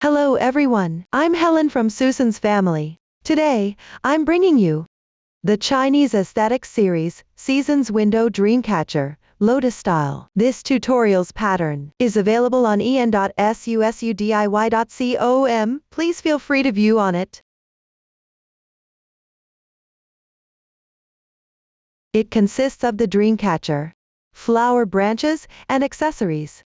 Hello everyone, I'm Helen from Susan's family. Today, I'm bringing you the Chinese Aesthetics Series, Seasons Window Dreamcatcher, Lotus Style. This tutorial's pattern is available on en.susuddiy.com. Please feel free to view on it. It consists of the Dreamcatcher, flower branches, and accessories.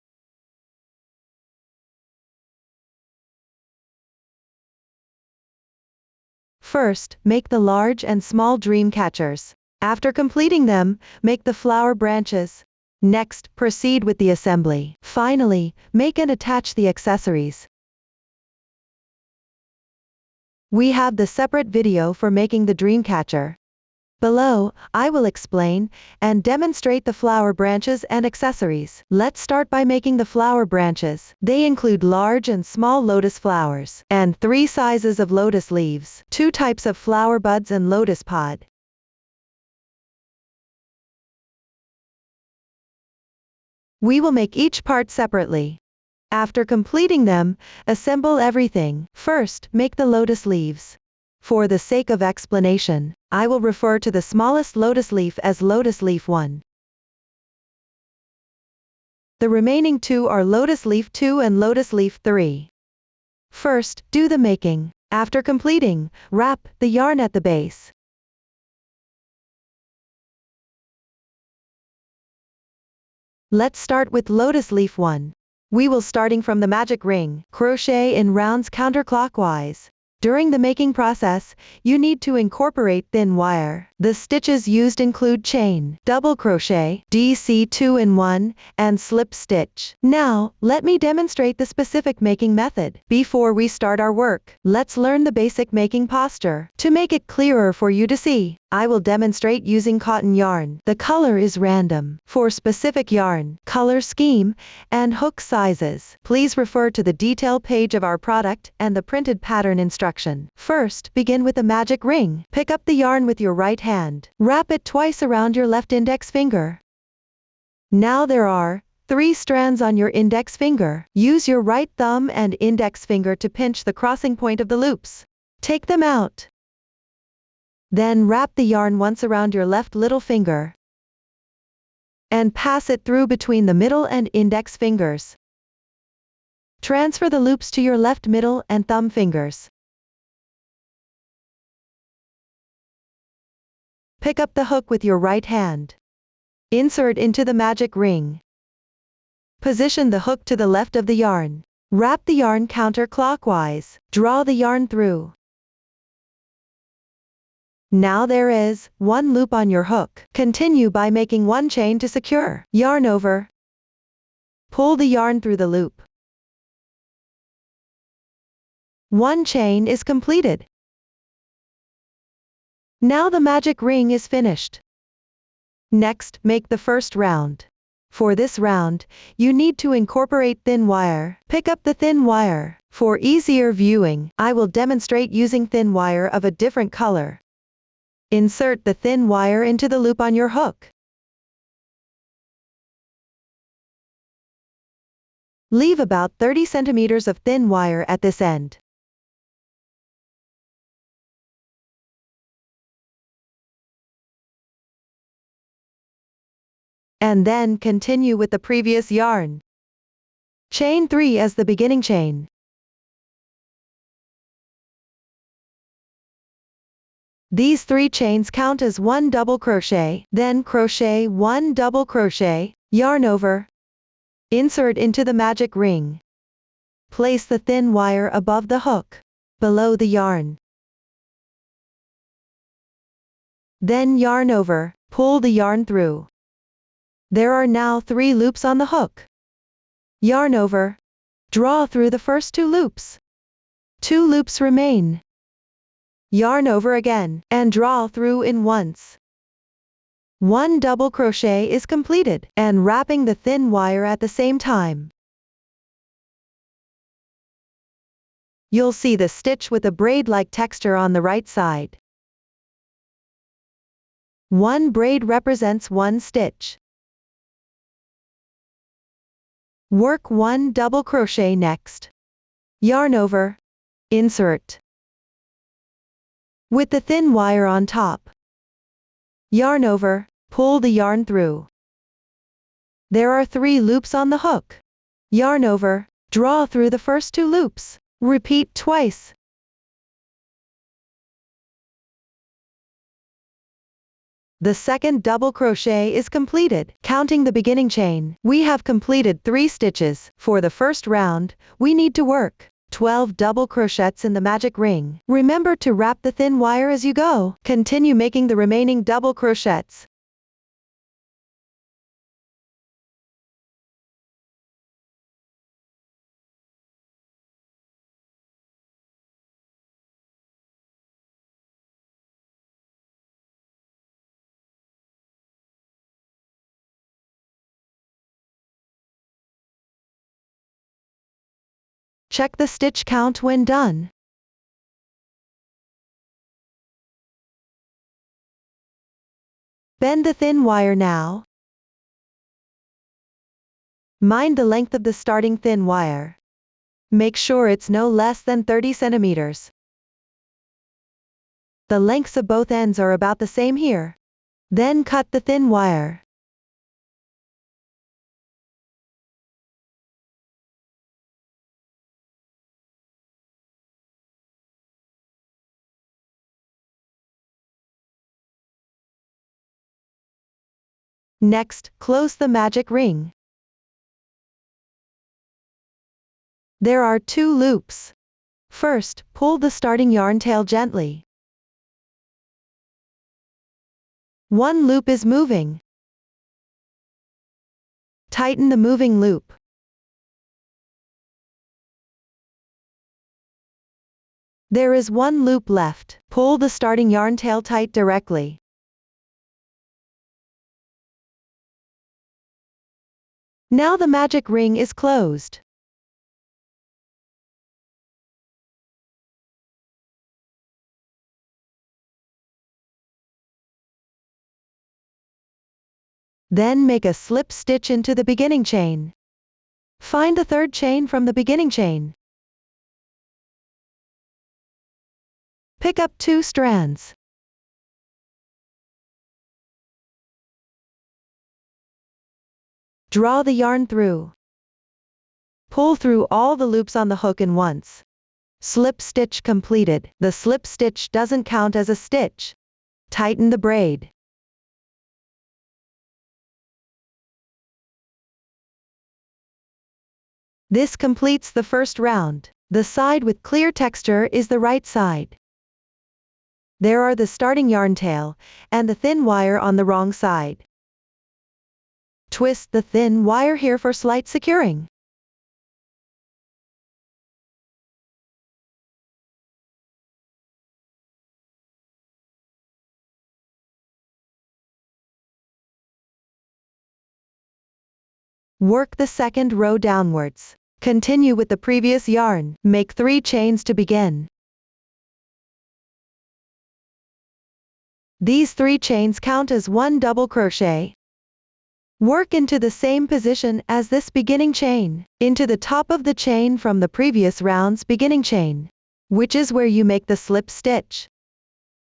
First, make the large and small dream catchers. After completing them, make the flower branches. Next, proceed with the assembly. Finally, make and attach the accessories. We have the separate video for making the dream catcher. Below, I will explain and demonstrate the flower branches and accessories. Let's start by making the flower branches. They include large and small lotus flowers, and 3 sizes of lotus leaves, 2 types of flower buds and lotus pod. We will make each part separately. After completing them, assemble everything. First, make the lotus leaves. For the sake of explanation, I will refer to the smallest lotus leaf as lotus leaf 1. The remaining 2 are lotus leaf 2 and lotus leaf 3. First, do the making. After completing, wrap the yarn at the base. Let's start with lotus leaf 1. We will starting from the magic ring, crochet in rounds counterclockwise. During the making process, you need to incorporate thin wire. The stitches used include chain, double crochet, DC 2-in-1, and slip stitch. Now, let me demonstrate the specific making method. Before we start our work, let's learn the basic making posture. To make it clearer for you to see, I will demonstrate using cotton yarn. The color is random. For specific yarn, color scheme, and hook sizes, please refer to the detail page of our product and the printed pattern instruction. First, begin with a magic ring. Pick up the yarn with your right hand. Wrap it twice around your left index finger. Now there are 3 strands on your index finger. Use your right thumb and index finger to pinch the crossing point of the loops. Take them out. Then wrap the yarn once around your left little finger and pass it through between the middle and index fingers. Transfer the loops to your left middle and thumb fingers. Pick up the hook with your right hand. Insert into the magic ring. Position the hook to the left of the yarn. Wrap the yarn counterclockwise. Draw the yarn through. Now there is 1 loop on your hook. Continue by making 1 chain to secure. Yarn over. Pull the yarn through the loop. 1 chain is completed. Now the magic ring is finished. Next, make the first round. For this round, you need to incorporate thin wire. Pick up the thin wire. For easier viewing, I will demonstrate using thin wire of a different color. Insert the thin wire into the loop on your hook. Leave about 30 centimeters of thin wire at this end. And then continue with the previous yarn. Chain 3 as the beginning chain. These 3 chains count as 1 double crochet, then crochet 1 double crochet, yarn over. Insert into the magic ring. Place the thin wire above the hook, below the yarn. Then yarn over, pull the yarn through. There are now 3 loops on the hook. Yarn over. Draw through the first 2 loops. 2 loops remain. Yarn over again, and draw through in once. 1 double crochet is completed, and wrapping the thin wire at the same time. You'll see the stitch with a braid-like texture on the right side. 1 braid represents 1 stitch. Work 1 double crochet next. Yarn over. Insert. With the thin wire on top. Yarn over, pull the yarn through. There are 3 loops on the hook. Yarn over, draw through the first 2 loops. Repeat twice. The second double crochet is completed. Counting the beginning chain, we have completed 3 stitches. For the first round, we need to work 12 double crochets in the magic ring. Remember to wrap the thin wire as you go. Continue making the remaining double crochets. Check the stitch count when done. Bend the thin wire now. Mind the length of the starting thin wire. Make sure it's no less than 30 centimeters. The lengths of both ends are about the same here. Then cut the thin wire. Next, close the magic ring. There are 2 loops. First, pull the starting yarn tail gently. 1 loop is moving. Tighten the moving loop. There is 1 loop left. Pull the starting yarn tail tight directly. Now the magic ring is closed. Then make a slip stitch into the beginning chain. Find the 3rd chain from the beginning chain. Pick up 2 strands. Draw the yarn through. Pull through all the loops on the hook in once. Slip stitch completed. The slip stitch doesn't count as a stitch. Tighten the braid. This completes the first round. The side with clear texture is the right side. There are the starting yarn tail and the thin wire on the wrong side. Twist the thin wire here for slight securing. Work the second row downwards. Continue with the previous yarn. Make 3 chains to begin. These 3 chains count as 1 double crochet. Work into the same position as this beginning chain, into the top of the chain from the previous round's beginning chain, which is where you make the slip stitch.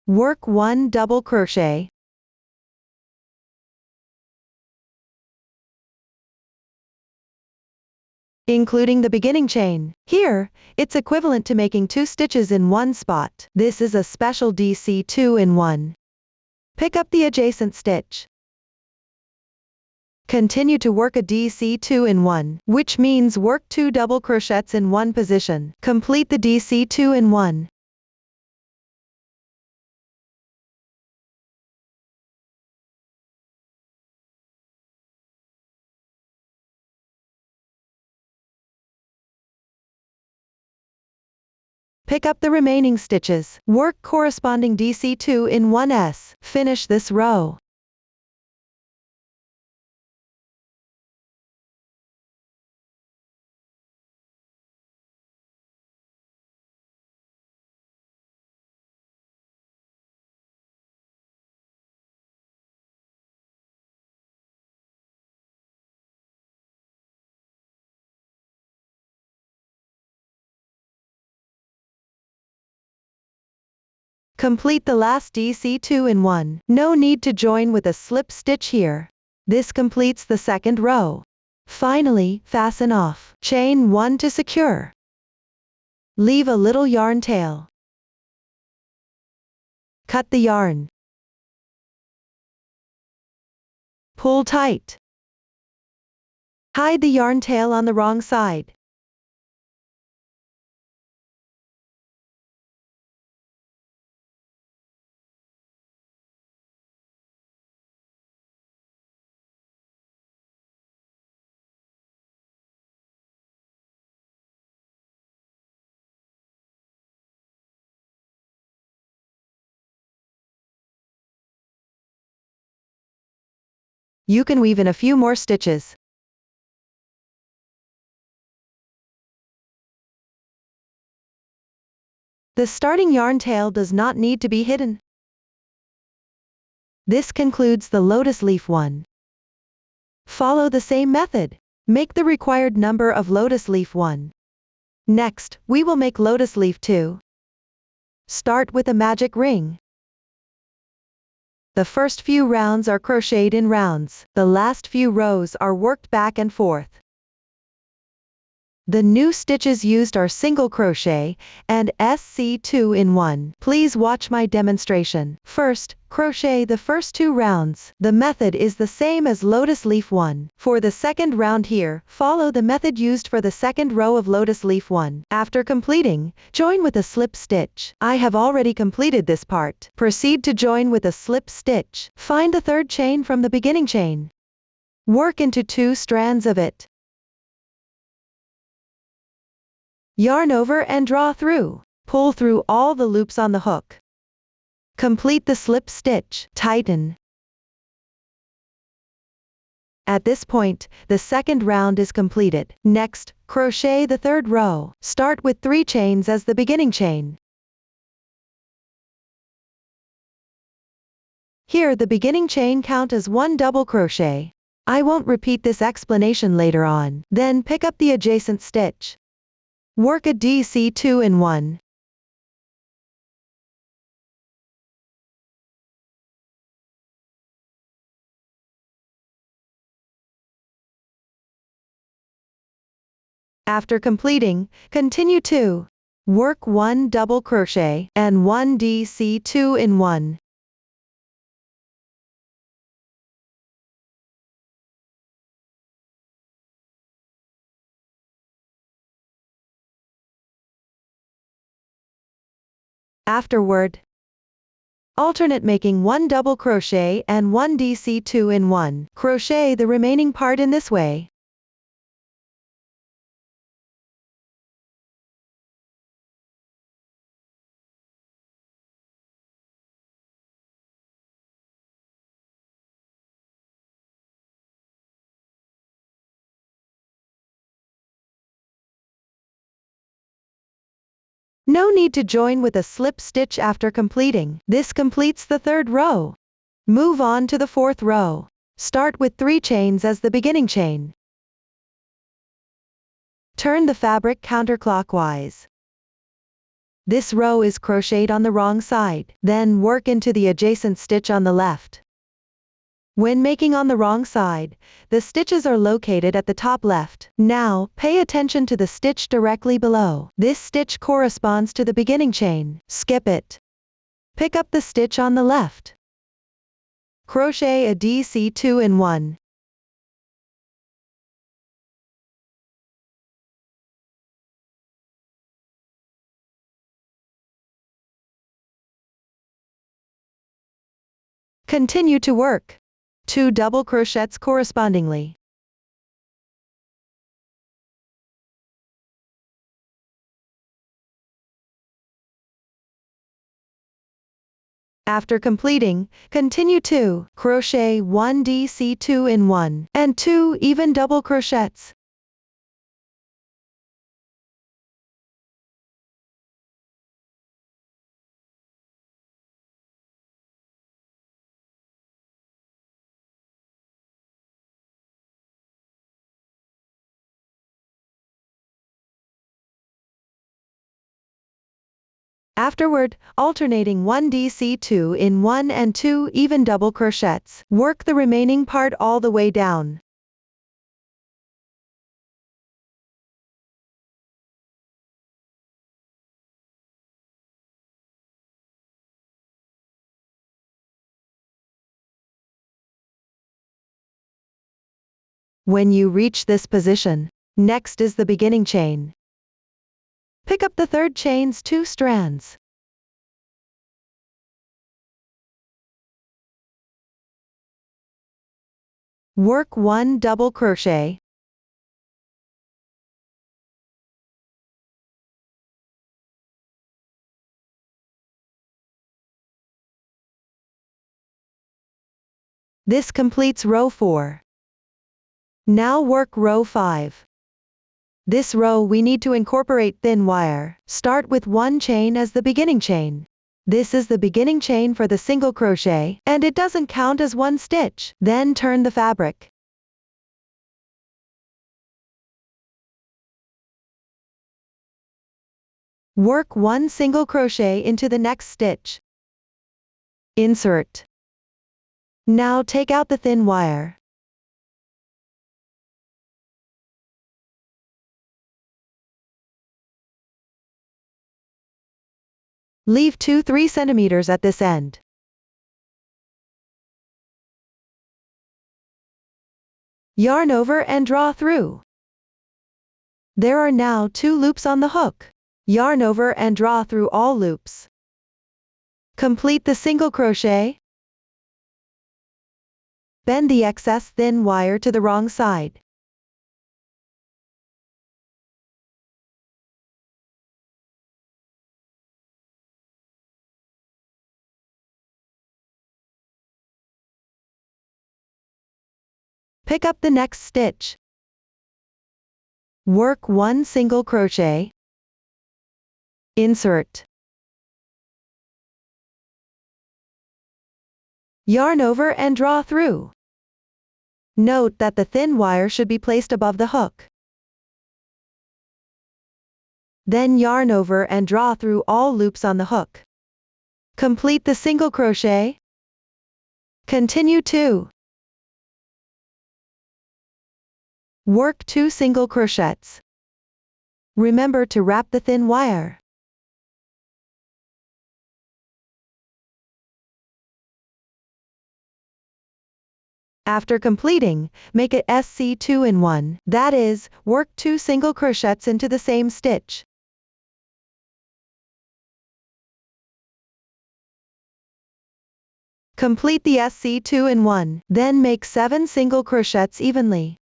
Work 1 double crochet. Including the beginning chain. Here, it's equivalent to making 2 stitches in one spot. This is a special DC 2-in-1. Pick up the adjacent stitch. Continue to work a DC 2-in-1, which means work 2 double crochets in one position. Complete the DC 2-in-1. Pick up the remaining stitches. Work corresponding DC 2-in-1s. Finish this row. Complete the last DC2 in 1. No need to join with a slip stitch here. This completes the second row. Finally, fasten off. Chain 1 to secure. Leave a little yarn tail. Cut the yarn. Pull tight. Hide the yarn tail on the wrong side. You can weave in a few more stitches. The starting yarn tail does not need to be hidden. This concludes the lotus leaf 1. Follow the same method. Make the required number of lotus leaf 1. Next, we will make lotus leaf 2. Start with a magic ring. The first few rounds are crocheted in rounds. The last few rows are worked back and forth. The new stitches used are single crochet and SC2 in 1. Please watch my demonstration. First, crochet the first 2 rounds. The method is the same as lotus leaf 1. For the second round here, follow the method used for the second row of lotus leaf 1. After completing, join with a slip stitch. I have already completed this part. Proceed to join with a slip stitch. Find the third chain from the beginning chain. Work into 2 strands of it. Yarn over and draw through. Pull through all the loops on the hook. Complete the slip stitch. Tighten. At this point, the second round is completed. Next, crochet the third row. Start with 3 chains as the beginning chain. Here the beginning chain count as 1 double crochet. I won't repeat this explanation later on. Then pick up the adjacent stitch. Work a DC2 in 1. After completing, continue to work 1 double crochet and 1 DC2 in 1. Afterward, alternate making 1 double crochet and 1 DC2 in 1. Crochet the remaining part in this way. No need to join with a slip stitch after completing. This completes the third row. Move on to the fourth row. Start with 3 chains as the beginning chain. Turn the fabric counterclockwise. This row is crocheted on the wrong side. Then work into the adjacent stitch on the left. When making on the wrong side, the stitches are located at the top left. Now, pay attention to the stitch directly below. This stitch corresponds to the beginning chain. Skip it. Pick up the stitch on the left. Crochet a DC2 in 1. Continue to work 2 double crochets correspondingly. After completing, continue to crochet 1 DC2 in 1 and 2 even double crochets. Afterward, alternating 1DC2 in 1 and 2 even double crochets, work the remaining part all the way down. When you reach this position, next is the beginning chain. Pick up the third chain's 2 strands. Work 1 double crochet. This completes row 4. Now work row 5. This row we need to incorporate thin wire. Start with 1 chain as the beginning chain. This is the beginning chain for the single crochet, and it doesn't count as 1 stitch. Then turn the fabric. Work 1 single crochet into the next stitch. Insert. Now take out the thin wire. Leave 2-3 centimeters at this end. Yarn over and draw through. There are now 2 loops on the hook. Yarn over and draw through all loops. Complete the single crochet. Bend the excess thin wire to the wrong side. Pick up the next stitch. Work 1 single crochet. Insert. Yarn over and draw through. Note that the thin wire should be placed above the hook. Then yarn over and draw through all loops on the hook. Complete the single crochet. Continue to work 2 single crochets. Remember to wrap the thin wire. After completing, make it SC2 in 1, that is, work 2 single crochets into the same stitch. Complete the SC2 in 1, then make 7 single crochets evenly.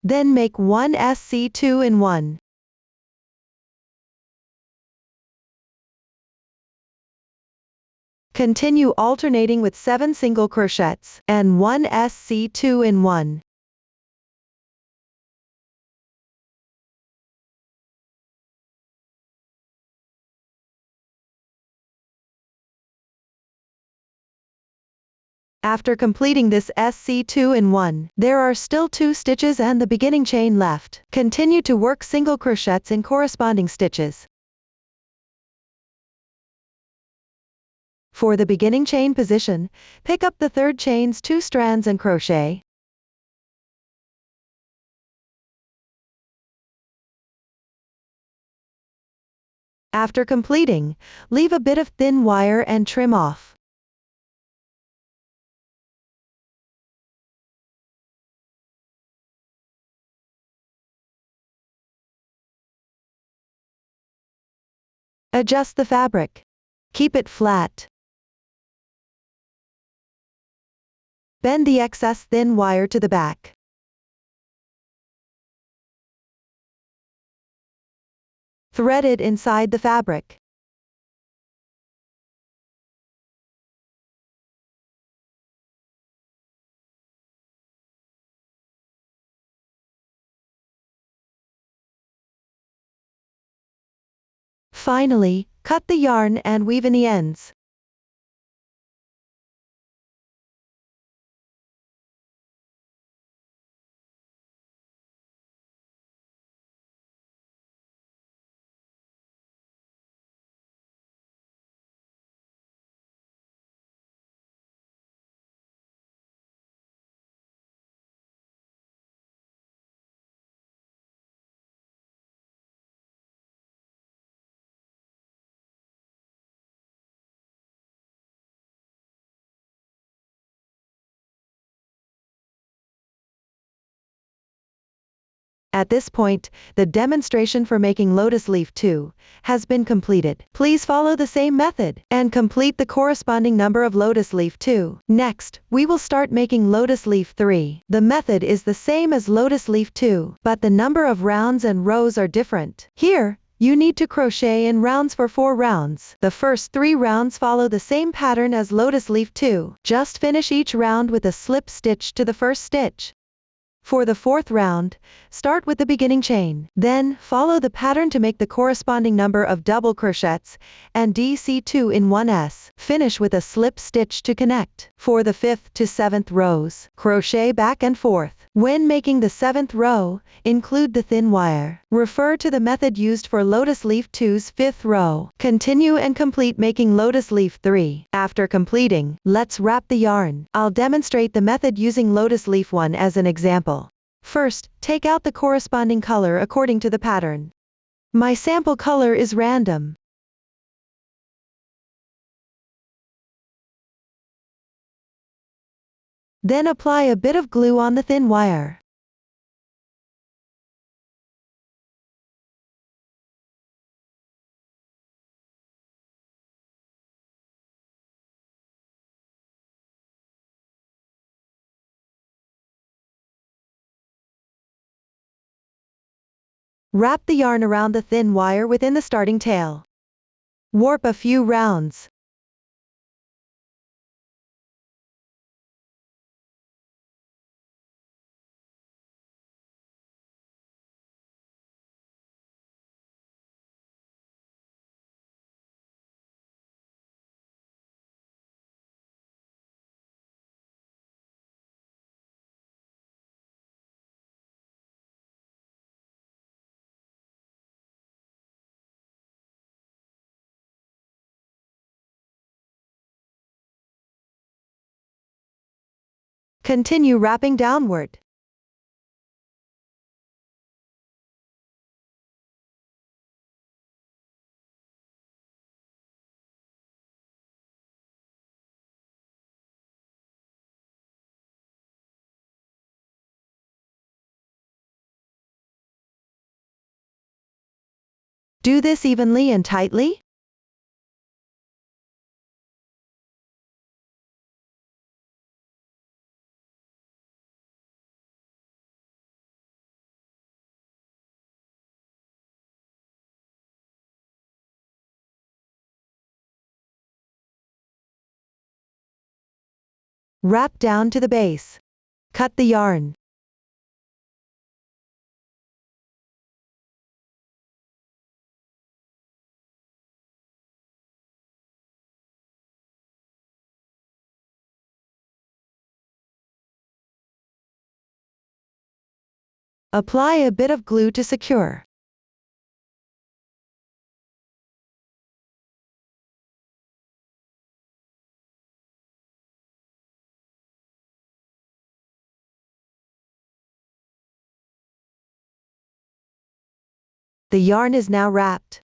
Then make 1 SC2 in 1. Continue alternating with 7 single crochets and 1 SC2 in 1. After completing this SC2 in 1, there are still 2 stitches and the beginning chain left. Continue to work single crochets in corresponding stitches. For the beginning chain position, pick up the third chain's 2 strands and crochet. After completing, leave a bit of thin wire and trim off. Adjust the fabric. Keep it flat. Bend the excess thin wire to the back. Thread it inside the fabric. Finally, cut the yarn and weave in the ends. At this point, the demonstration for making Lotus Leaf 2 has been completed. Please follow the same method and complete the corresponding number of Lotus Leaf 2. Next, we will start making Lotus Leaf 3. The method is the same as Lotus Leaf 2, but the number of rounds and rows are different. Here, you need to crochet in rounds for 4 rounds. The first 3 rounds follow the same pattern as Lotus Leaf 2. Just finish each round with a slip stitch to the first stitch. For the 4th round, start with the beginning chain. Then, follow the pattern to make the corresponding number of double crochets and DC2 in 1s. Finish with a slip stitch to connect. For the 5th to 7th rows, crochet back and forth. When making the 7th row, include the thin wire. Refer to the method used for Lotus Leaf 2's 5th row. Continue and complete making Lotus Leaf 3. After completing, let's wrap the yarn. I'll demonstrate the method using Lotus Leaf 1 as an example. First, take out the corresponding color according to the pattern. My sample color is random. Then apply a bit of glue on the thin wire. Wrap the yarn around the thin wire within the starting tail. Warp a few rounds. Continue wrapping downward. Do this evenly and tightly. Wrap down to the base. Cut the yarn. Apply a bit of glue to secure. The yarn is now wrapped.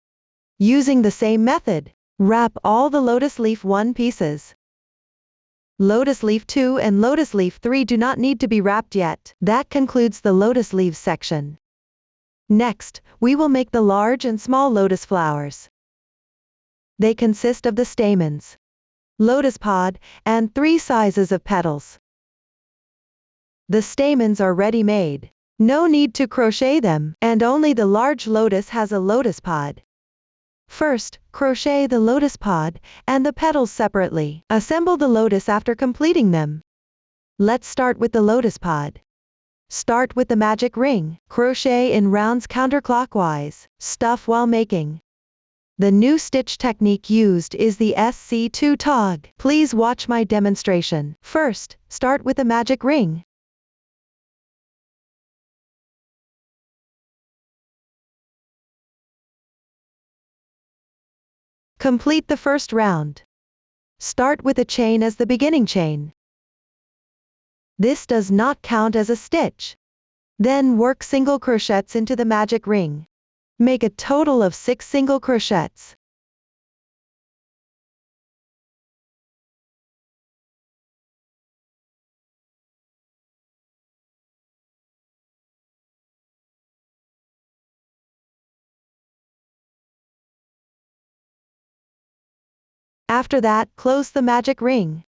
Using the same method, wrap all the Lotus Leaf 1 pieces. Lotus Leaf 2 and Lotus Leaf 3 do not need to be wrapped yet. That concludes the Lotus Leaves section. Next, we will make the large and small lotus flowers. They consist of the stamens, lotus pod, and 3 sizes of petals. The stamens are ready-made. No need to crochet them, and only the large lotus has a lotus pod. First, crochet the lotus pod and the petals separately. Assemble the lotus after completing them. Let's start with the lotus pod. Start with the magic ring. Crochet in rounds counterclockwise. Stuff while making. The new stitch technique used is the SC2 tog. Please watch my demonstration. First, start with the magic ring. Complete the first round. Start with a chain as the beginning chain. This does not count as a stitch. Then work single crochets into the magic ring. Make a total of 6 single crochets. After that, close the magic ring.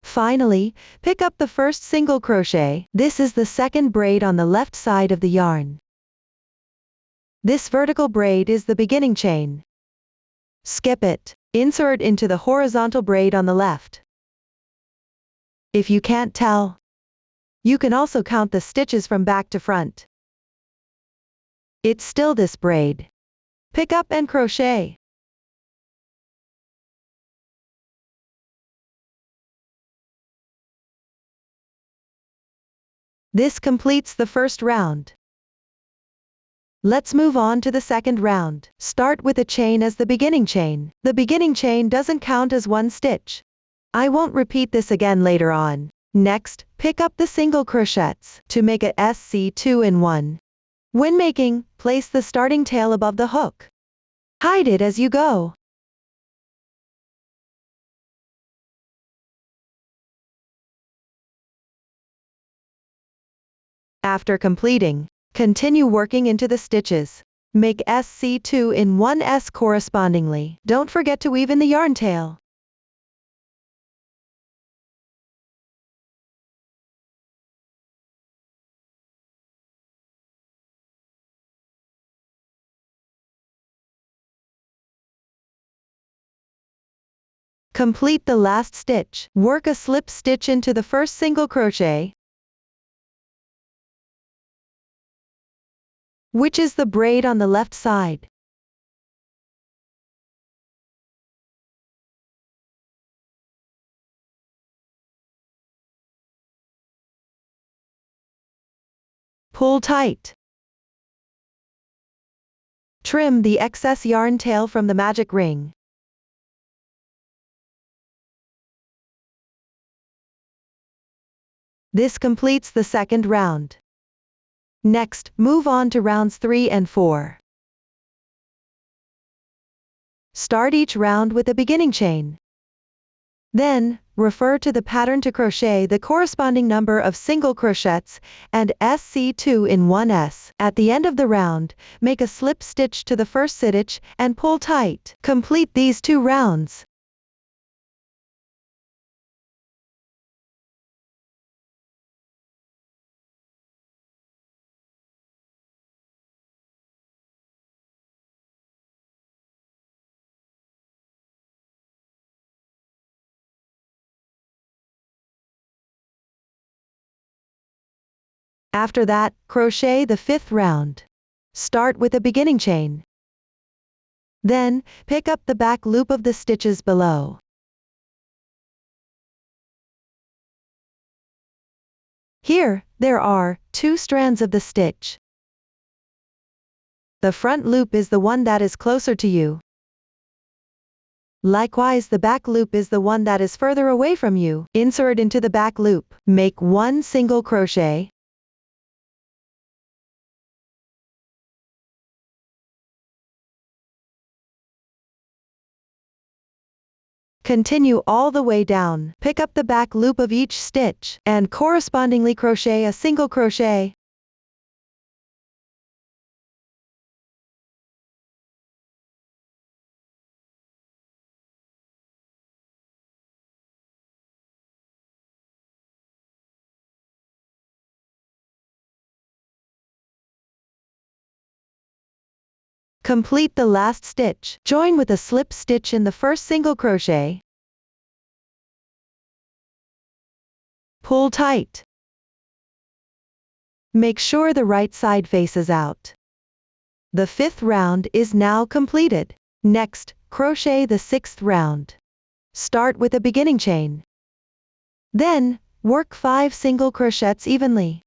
Finally, pick up the first single crochet. This is the second braid on the left side of the yarn. This vertical braid is the beginning chain. Skip it. Insert into the horizontal braid on the left. If you can't tell, you can also count the stitches from back to front. It's still this braid. Pick up and crochet. This completes the first round. Let's move on to the second round. Start with a chain as the beginning chain. The beginning chain doesn't count as one stitch. I won't repeat this again later on. Next, pick up the single crochets to make a SC2 in 1. When making, place the starting tail above the hook. Hide it as you go. After completing, continue working into the stitches. Make SC2 in 1s correspondingly. Don't forget to weave in the yarn tail. Complete the last stitch. Work a slip stitch into the first single crochet, which is the braid on the left side. Pull tight. Trim the excess yarn tail from the magic ring. This completes the second round. Next, move on to rounds 3 and 4. Start each round with a beginning chain. Then, refer to the pattern to crochet the corresponding number of single crochets and SC2 in 1s. At the end of the round, make a slip stitch to the first stitch and pull tight. Complete these 2 rounds. After that, crochet the 5th round. Start with a beginning chain. Then, pick up the back loop of the stitches below. Here, there are 2 strands of the stitch. The front loop is the one that is closer to you. Likewise, the back loop is the one that is further away from you. Insert into the back loop. Make 1 single crochet. Continue all the way down. Pick up the back loop of each stitch and correspondingly crochet a single crochet. Complete the last stitch. Join with a slip stitch in the first single crochet. Pull tight. Make sure the right side faces out. The 5th round is now completed. Next, crochet the 6th round. Start with a beginning chain. Then, work 5 single crochets evenly.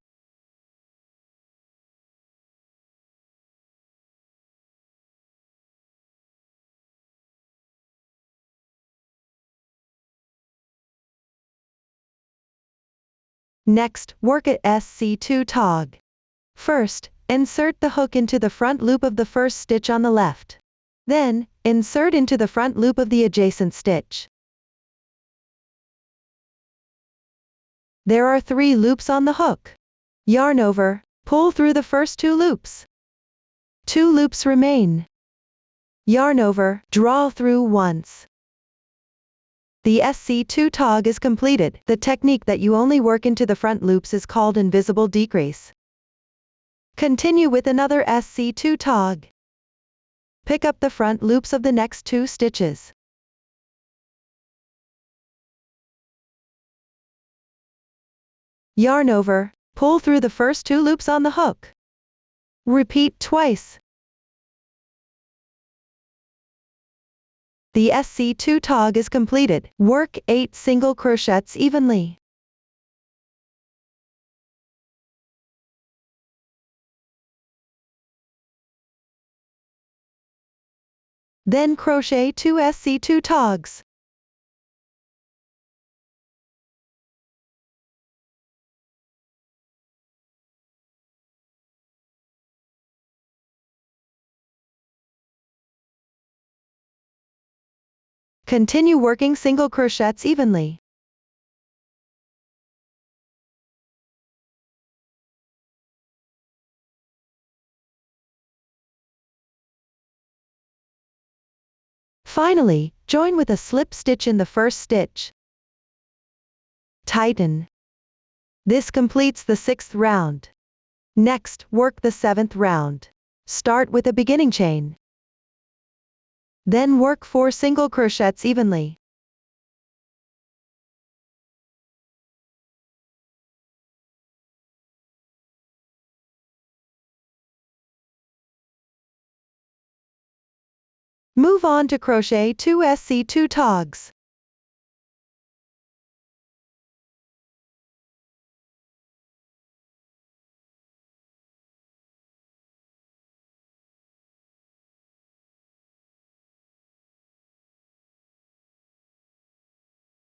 Next, work a SC2 tog. First, insert the hook into the front loop of the first stitch on the left. Then, insert into the front loop of the adjacent stitch. There are 3 loops on the hook. Yarn over, pull through the first 2 loops. 2 loops remain. Yarn over, draw through once. The SC2 tog is completed. The technique that you only work into the front loops is called invisible decrease. Continue with another SC2 tog. Pick up the front loops of the next 2 stitches. Yarn over, pull through the first 2 loops on the hook. Repeat twice. The SC2 tog is completed. Work 8 single crochets evenly. Then crochet 2 SC2 togs. Continue working single crochets evenly. Finally, join with a slip stitch in the first stitch. Tighten. This completes the 6th round. Next, work the 7th round. Start with a beginning chain. Then work 4 single crochets evenly. Move on to crochet 2 SC2 togs.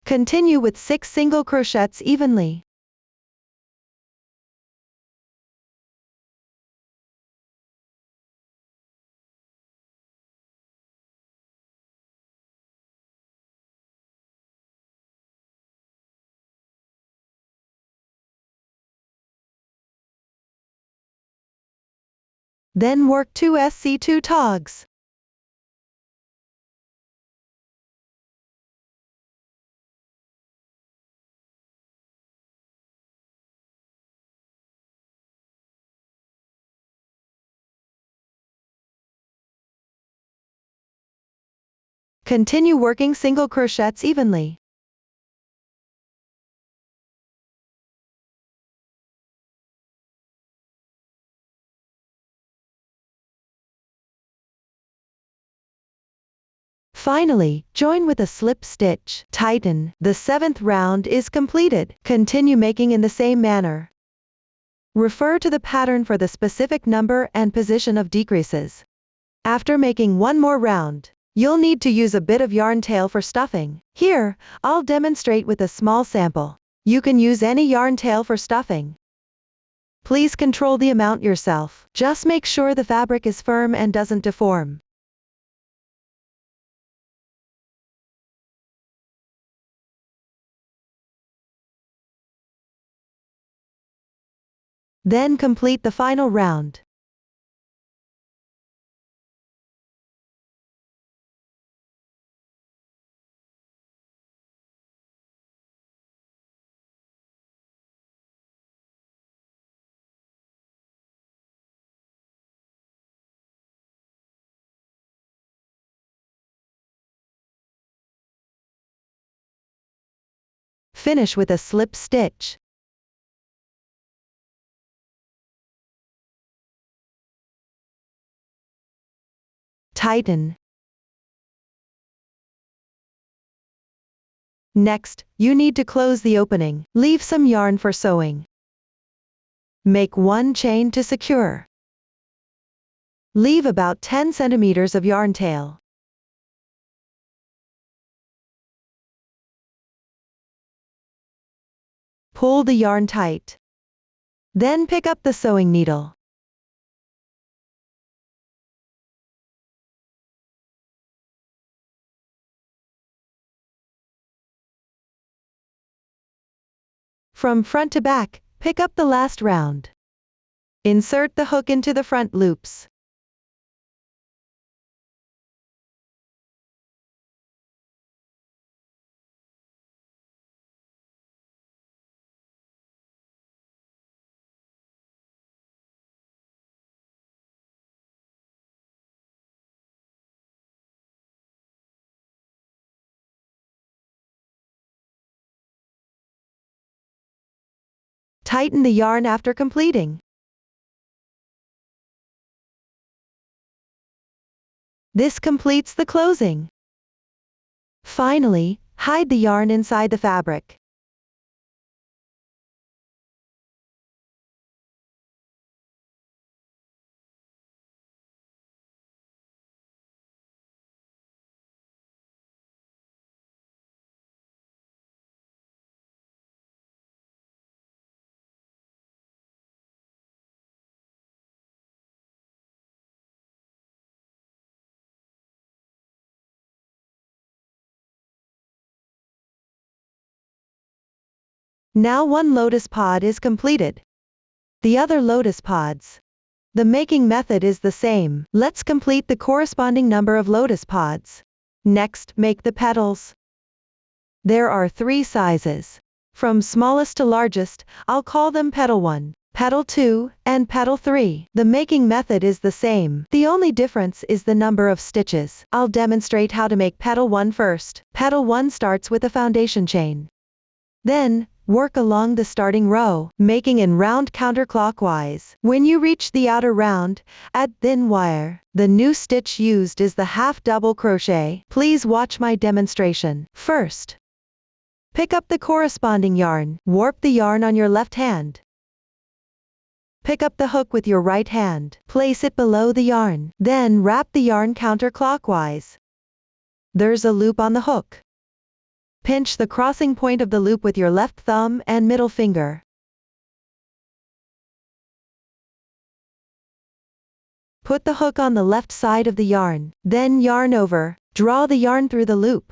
Continue with 6 single crochets evenly. Then work 2 SC2 togs. Continue working single crochets evenly. Finally, join with a slip stitch. Tighten. The 7th round is completed. Continue making in the same manner. Refer to the pattern for the specific number and position of decreases. After making one more round, you'll need to use a bit of yarn tail for stuffing. Here, I'll demonstrate with a small sample. You can use any yarn tail for stuffing. Please control the amount yourself. Just make sure the fabric is firm and doesn't deform. Then complete the final round. Finish with a slip stitch. Tighten. Next, you need to close the opening. Leave some yarn for sewing. Make 1 chain to secure. Leave about 10 centimeters of yarn tail. Pull the yarn tight. Then pick up the sewing needle. From front to back, pick up the last round. Insert the hook into the front loops. Tighten the yarn after completing. This completes the closing. Finally, hide the yarn inside the fabric. Now one lotus pod is completed. The other lotus pods. The making method is the same. Let's complete the corresponding number of lotus pods. Next, make the petals. There are 3 sizes. From smallest to largest, I'll call them petal 1, petal 2, and petal 3. The making method is the same. The only difference is the number of stitches. I'll demonstrate how to make petal 1 first. Petal 1 starts with a foundation chain. Then, work along the starting row, making in round counterclockwise. When you reach the outer round, add thin wire. The new stitch used is the half double crochet. Please watch my demonstration. First, pick up the corresponding yarn. Warp the yarn on your left hand. Pick up the hook with your right hand. Place it below the yarn. Then wrap the yarn counterclockwise. There's a loop on the hook. Pinch the crossing point of the loop with your left thumb and middle finger. Put the hook on the left side of the yarn, then yarn over, draw the yarn through the loop.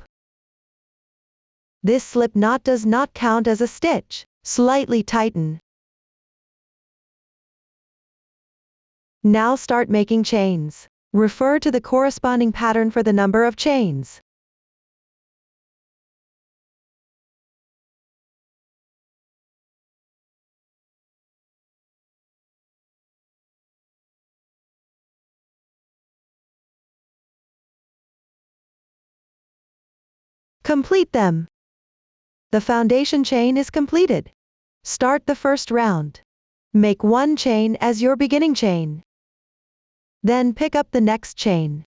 This slip knot does not count as a stitch. Slightly tighten. Now start making chains. Refer to the corresponding pattern for the number of chains. Complete them. The foundation chain is completed. Start the first round. Make 1 chain as your beginning chain. Then pick up the next chain.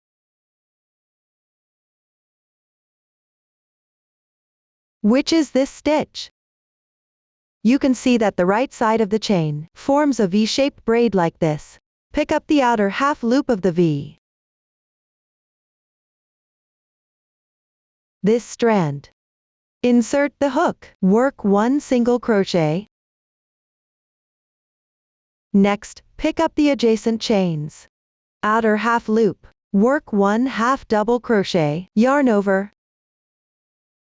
Which is this stitch? You can see that the right side of the chain forms a V-shaped braid like this. Pick up the outer half loop of the V. This strand. Insert the hook. Work 1 single crochet. Next, pick up the adjacent chains. Outer half loop. Work 1 half double crochet. Yarn over.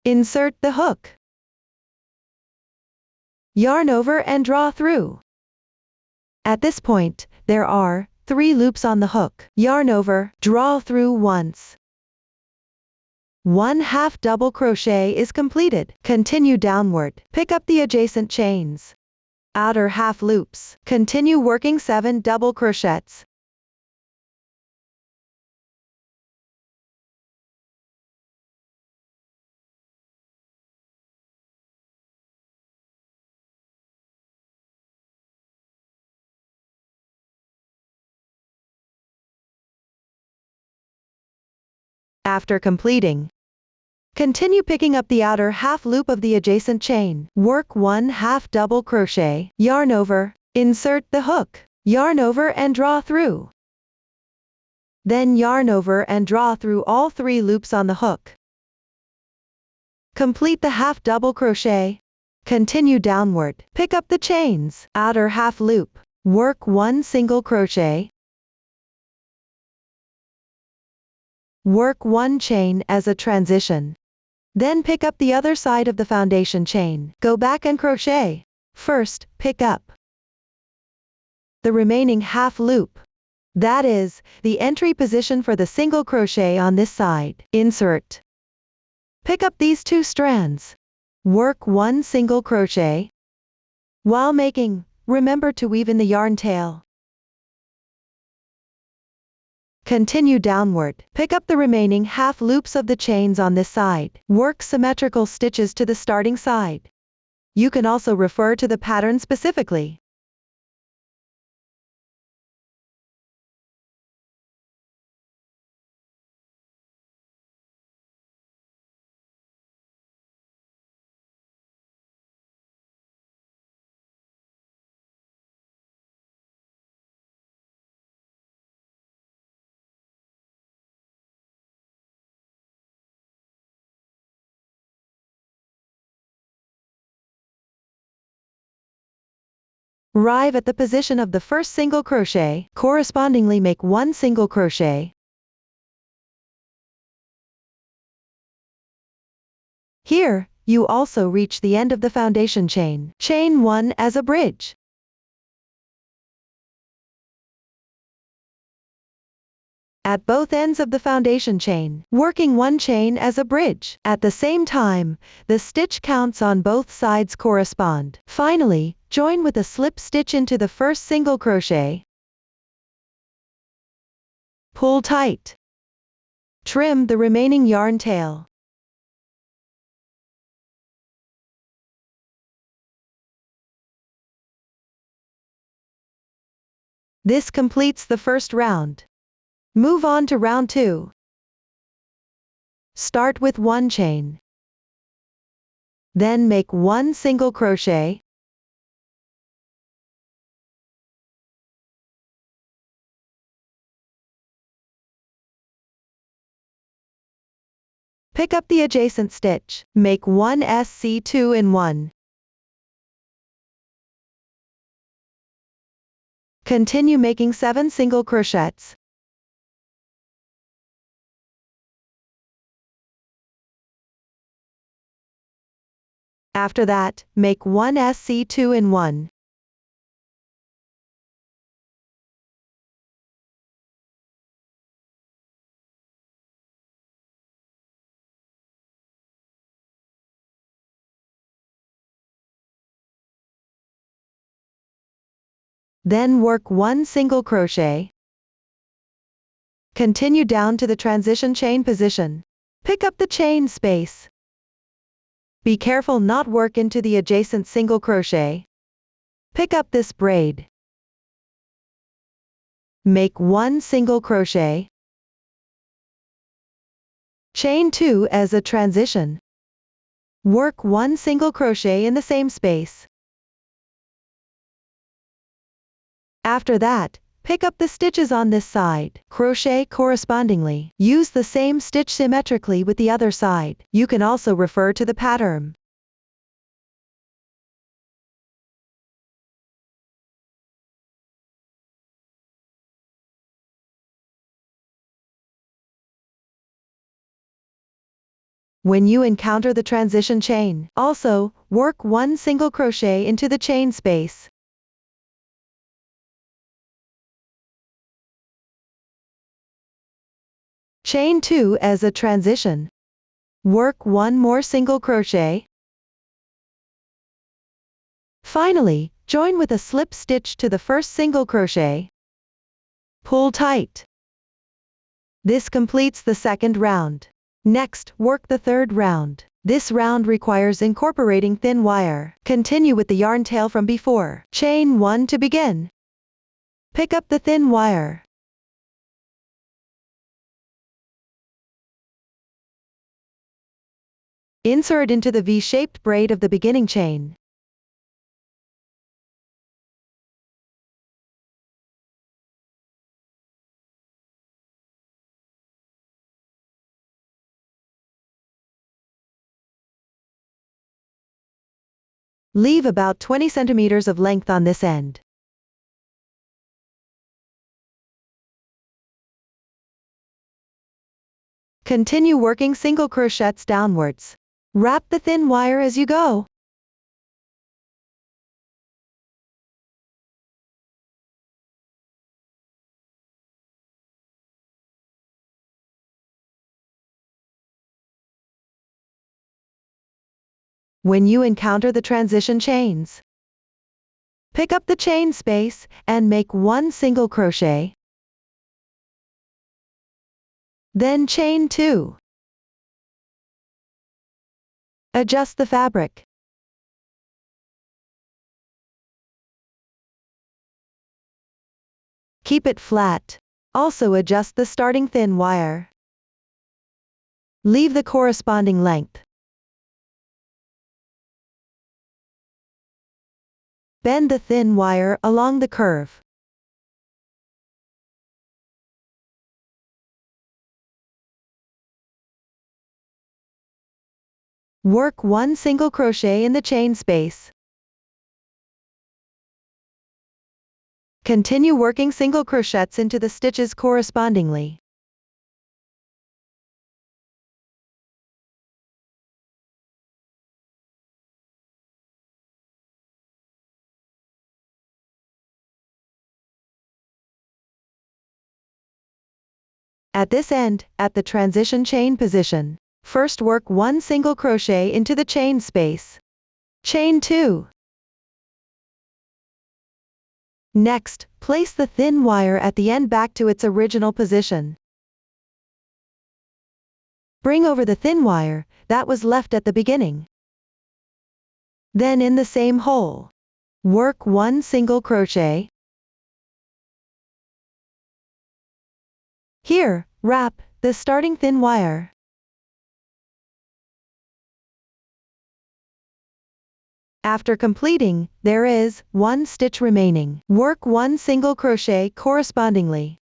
Insert the hook. Yarn over and draw through. At this point, there are 3 loops on the hook. Yarn over, draw through once. 1 half double crochet is completed. Continue downward. Pick up the adjacent chains. Outer half loops. Continue working 7 double crochets. After completing, continue picking up the outer half loop of the adjacent chain. Work 1 half double crochet, yarn over, insert the hook, yarn over and draw through. Then yarn over and draw through all 3 loops on the hook. Complete the half double crochet. Continue downward. Pick up the chains. Outer half loop. Work 1 single crochet. Work 1 chain as a transition. Then pick up the other side of the foundation chain. Go back and crochet. First, pick up the remaining half loop. That is, the entry position for the single crochet on this side. Insert. Pick up these 2 strands. Work 1 single crochet. While making, remember to weave in the yarn tail. Continue downward. Pick up the remaining half loops of the chains on this side. Work symmetrical stitches to the starting side. You can also refer to the pattern specifically. Arrive at the position of the first single crochet, correspondingly make 1 single crochet. Here, you also reach the end of the foundation chain. Chain 1 as a bridge. At both ends of the foundation chain, working 1 chain as a bridge. At the same time, the stitch counts on both sides correspond. Finally, join with a slip stitch into the first single crochet. Pull tight. Trim the remaining yarn tail. This completes the first round. Move on to round 2. Start with 1 chain. Then make 1 single crochet. Pick up the adjacent stitch. Make 1 SC2 in 1. Continue making 7 single crochets. After that, make 1 SC2 in 1. Then work 1 single crochet. Continue down to the transition chain position. Pick up the chain space. Be careful not work into the adjacent single crochet. Pick up this braid. Make 1 single crochet. Chain 2 as a transition. Work 1 single crochet in the same space. After that, pick up the stitches on this side. Crochet correspondingly. Use the same stitch symmetrically with the other side. You can also refer to the pattern. When you encounter the transition chain, also, work 1 single crochet into the chain space. Chain 2 as a transition. Work 1 more single crochet. Finally, join with a slip stitch to the first single crochet. Pull tight. This completes the second round. Next, work the third round. This round requires incorporating thin wire. Continue with the yarn tail from before. Chain 1 to begin. Pick up the thin wire. Insert into the V-shaped braid of the beginning chain. Leave about 20 centimeters of length on this end. Continue working single crochets downwards. Wrap the thin wire as you go. when you encounter the transition chains. Pick up the chain space and make one single crochet. Then chain 2. Adjust the fabric. Keep it flat. Also adjust the starting thin wire. Leave the corresponding length. Bend the thin wire along the curve. Work one single crochet in the chain space. Continue working single crochets into the stitches correspondingly. At this end, at the transition chain position, first work one single crochet into the chain space. Chain 2. Next, place the thin wire at the end back to its original position. Bring over the thin wire that was left at the beginning. Then in the same hole, work one single crochet. Here, wrap the starting thin wire. After completing, there is one stitch remaining. Work one single crochet correspondingly.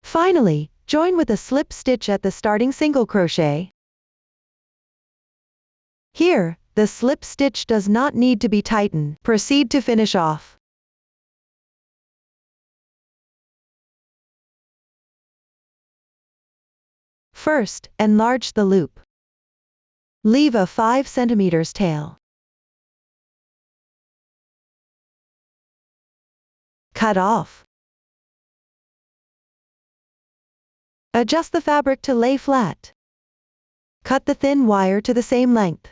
Finally, join with a slip stitch at the starting single crochet. Here, the slip stitch does not need to be tightened. Proceed to finish off. First, enlarge the loop. Leave a 5 cm tail. Cut off. Adjust the fabric to lay flat. Cut the thin wire to the same length.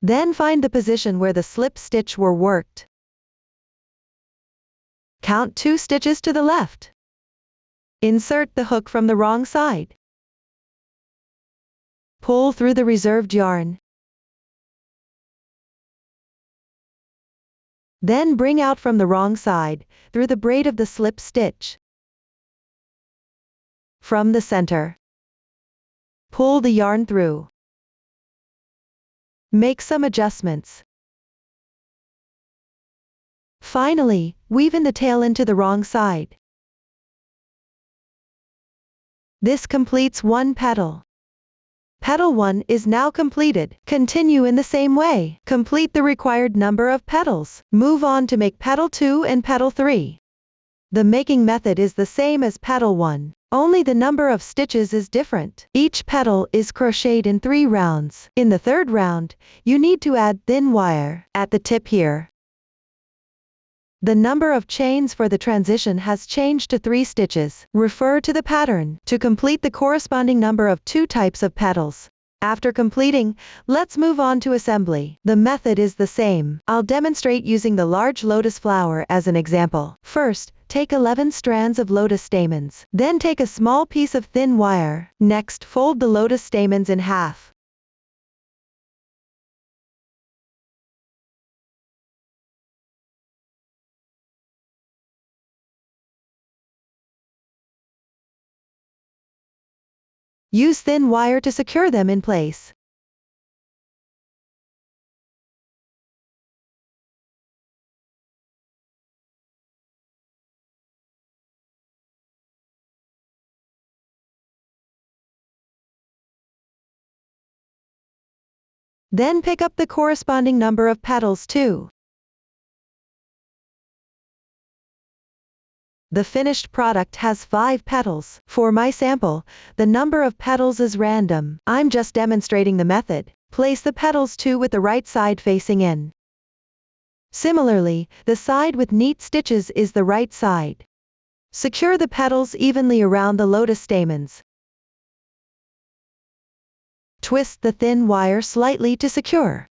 Then find the position where the slip stitch were worked. Count 2 stitches to the left. Insert the hook from the wrong side. Pull through the reserved yarn. Then bring out from the wrong side, through the braid of the slip stitch. From the center, pull the yarn through. Make some adjustments. Finally, weave in the tail into the wrong side. This completes one petal. Petal 1 is now completed. Continue in the same way. Complete the required number of petals. Move on to make petal 2 and petal 3. The making method is the same as petal 1. Only the number of stitches is different. Each petal is crocheted in 3 rounds. In the 3rd round, you need to add thin wire at the tip here. The number of chains for the transition has changed to 3 stitches. Refer to the pattern to complete the corresponding number of 2 types of petals. After completing, let's move on to assembly. The method is the same. I'll demonstrate using the large lotus flower as an example. First, take 11 strands of lotus stamens. Then take a small piece of thin wire. Next, fold the lotus stamens in half. Use thin wire to secure them in place. Then pick up the corresponding number of petals too. The finished product has 5 petals. For my sample, the number of petals is random. I'm just demonstrating the method. Place the petals 2 with the right side facing in. Similarly, the side with neat stitches is the right side. Secure the petals evenly around the lotus stamens. Twist the thin wire slightly to secure.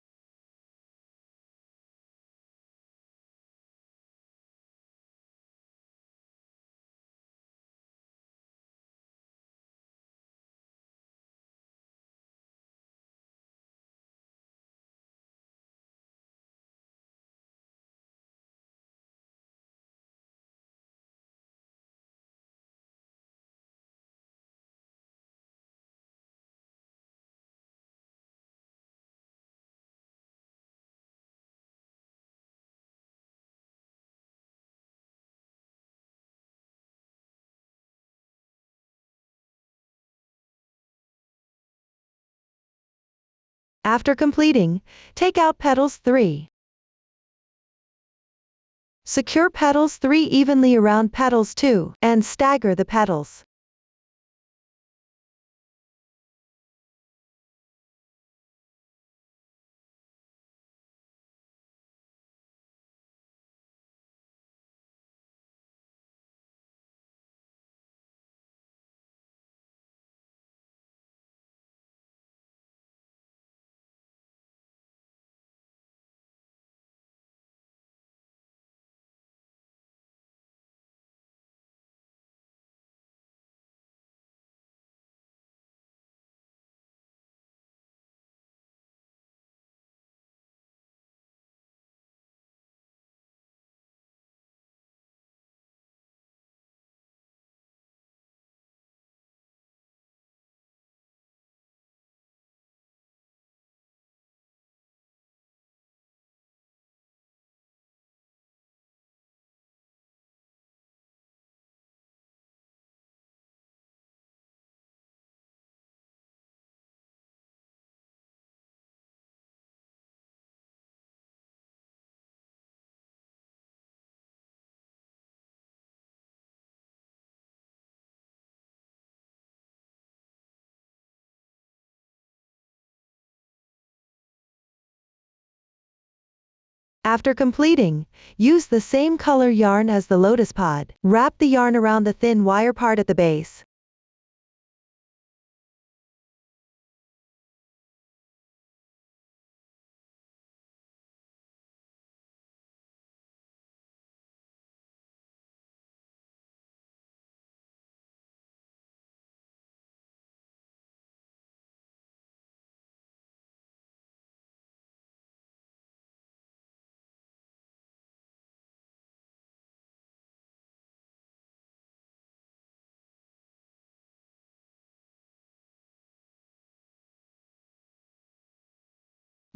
After completing, take out petals 3. Secure petals 3 evenly around petals 2, and stagger the petals. After completing, use the same color yarn as the lotus pod. Wrap the yarn around the thin wire part at the base.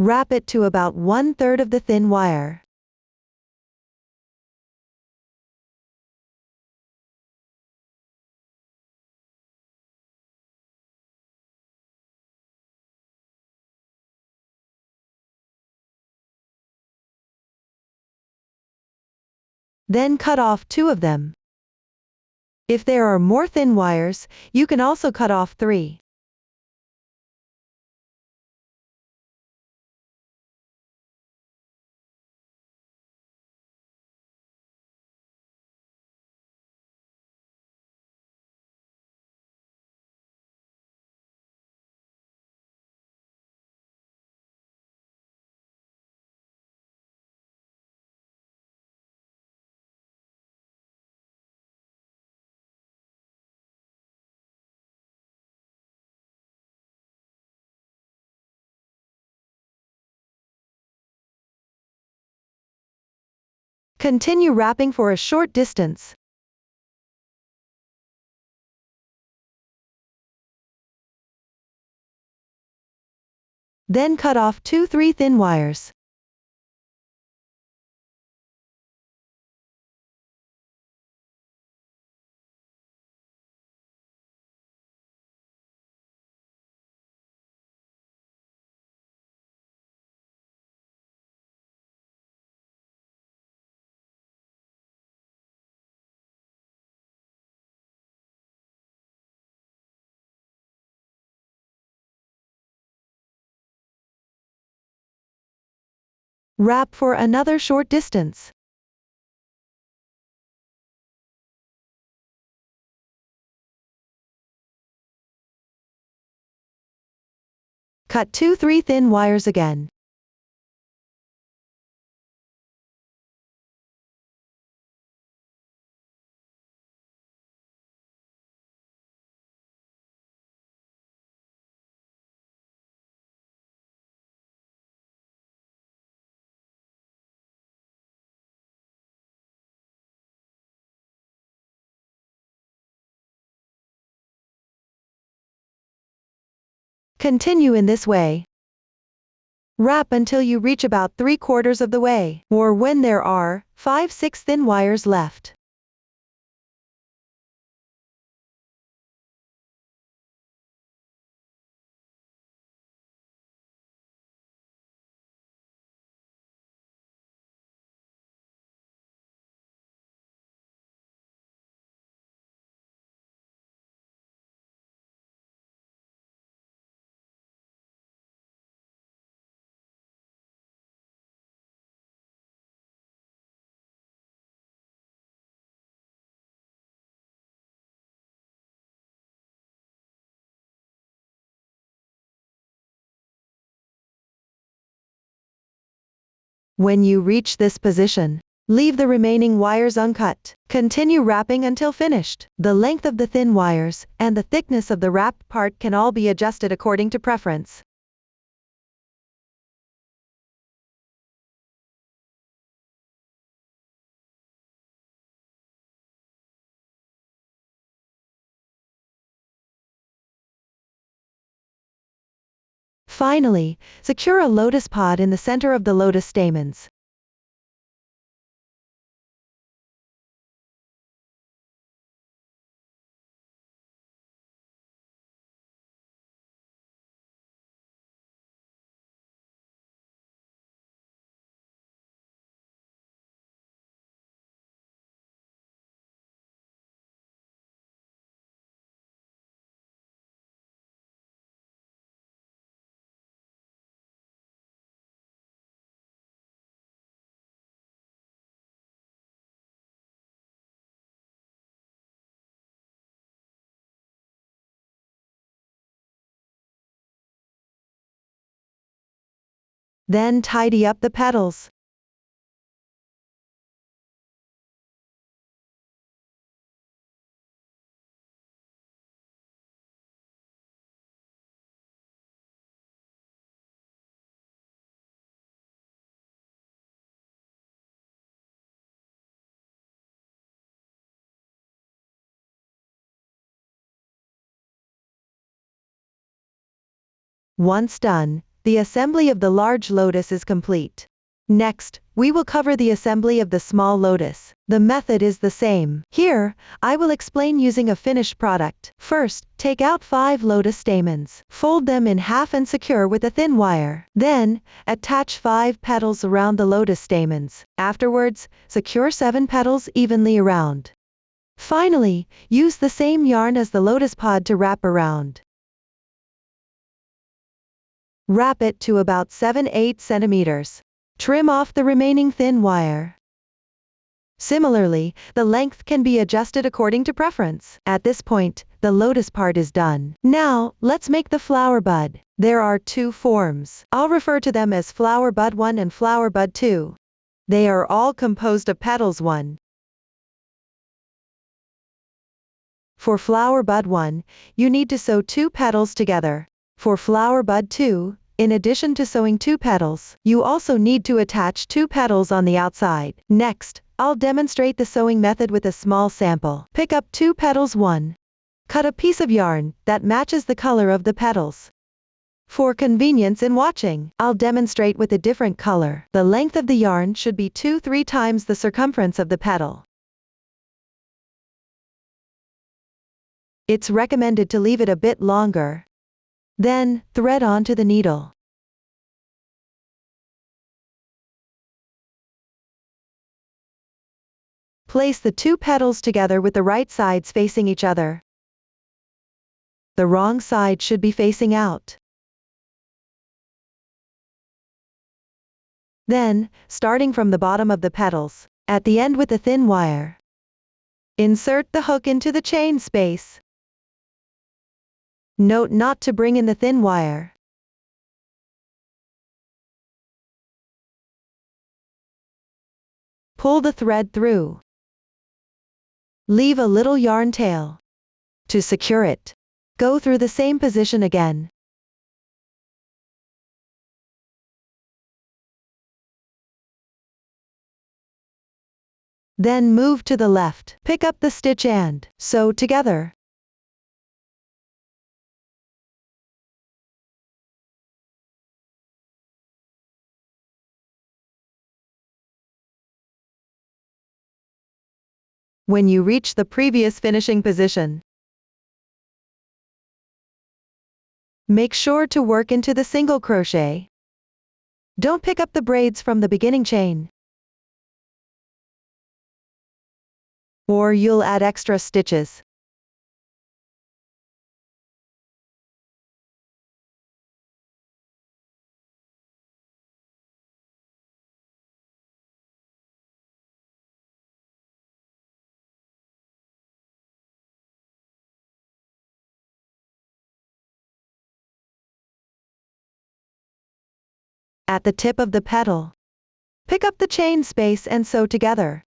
Wrap it to about 1/3 of the thin wire. Then cut off 2 of them. If there are more thin wires, you can also cut off 3. Continue wrapping for a short distance. Then cut off 2-3 thin wires. Wrap for another short distance. Cut 2-3 thin wires again. Continue in this way. Wrap until you reach about 3/4 of the way, or when there are 5-6 thin wires left. When you reach this position, leave the remaining wires uncut. Continue wrapping until finished. The length of the thin wires and the thickness of the wrapped part can all be adjusted according to preference. Finally, secure a lotus pod in the center of the lotus stamens. Then tidy up the petals. Once done, the assembly of the large lotus is complete. Next, we will cover the assembly of the small lotus. The method is the same. Here, I will explain using a finished product. First, take out 5 lotus stamens. Fold them in half and secure with a thin wire. Then, attach 5 petals around the lotus stamens. Afterwards, secure 7 petals evenly around. Finally, use the same yarn as the lotus pod to wrap around. Wrap it to about 7-8 centimeters. Trim off the remaining thin wire. Similarly, the length can be adjusted according to preference. At this point, the lotus part is done. Now, let's make the flower bud. There are 2 forms. I'll refer to them as flower bud 1 and flower bud 2. They are all composed of petals 1. For flower bud 1, you need to sew 2 petals together. For flower bud 2, in addition to sewing 2 petals, you also need to attach 2 petals on the outside. Next, I'll demonstrate the sewing method with a small sample. Pick up 2 petals 1. Cut a piece of yarn that matches the color of the petals. For convenience in watching, I'll demonstrate with a different color. The length of the yarn should be 2-3 times the circumference of the petal. It's recommended to leave it a bit longer. Then, thread onto the needle. Place the 2 petals together with the right sides facing each other. The wrong side should be facing out. Then, starting from the bottom of the petals, at the end with the thin wire, insert the hook into the chain space. Note not to bring in the thin wire. Pull the thread through. Leave a little yarn tail. To secure it, go through the same position again. Then move to the left, pick up the stitch and sew together. When you reach the previous finishing position, make sure to work into the single crochet. Don't pick up the braids from the beginning chain, or you'll add extra stitches. At the tip of the petal, pick up the chain space and sew together.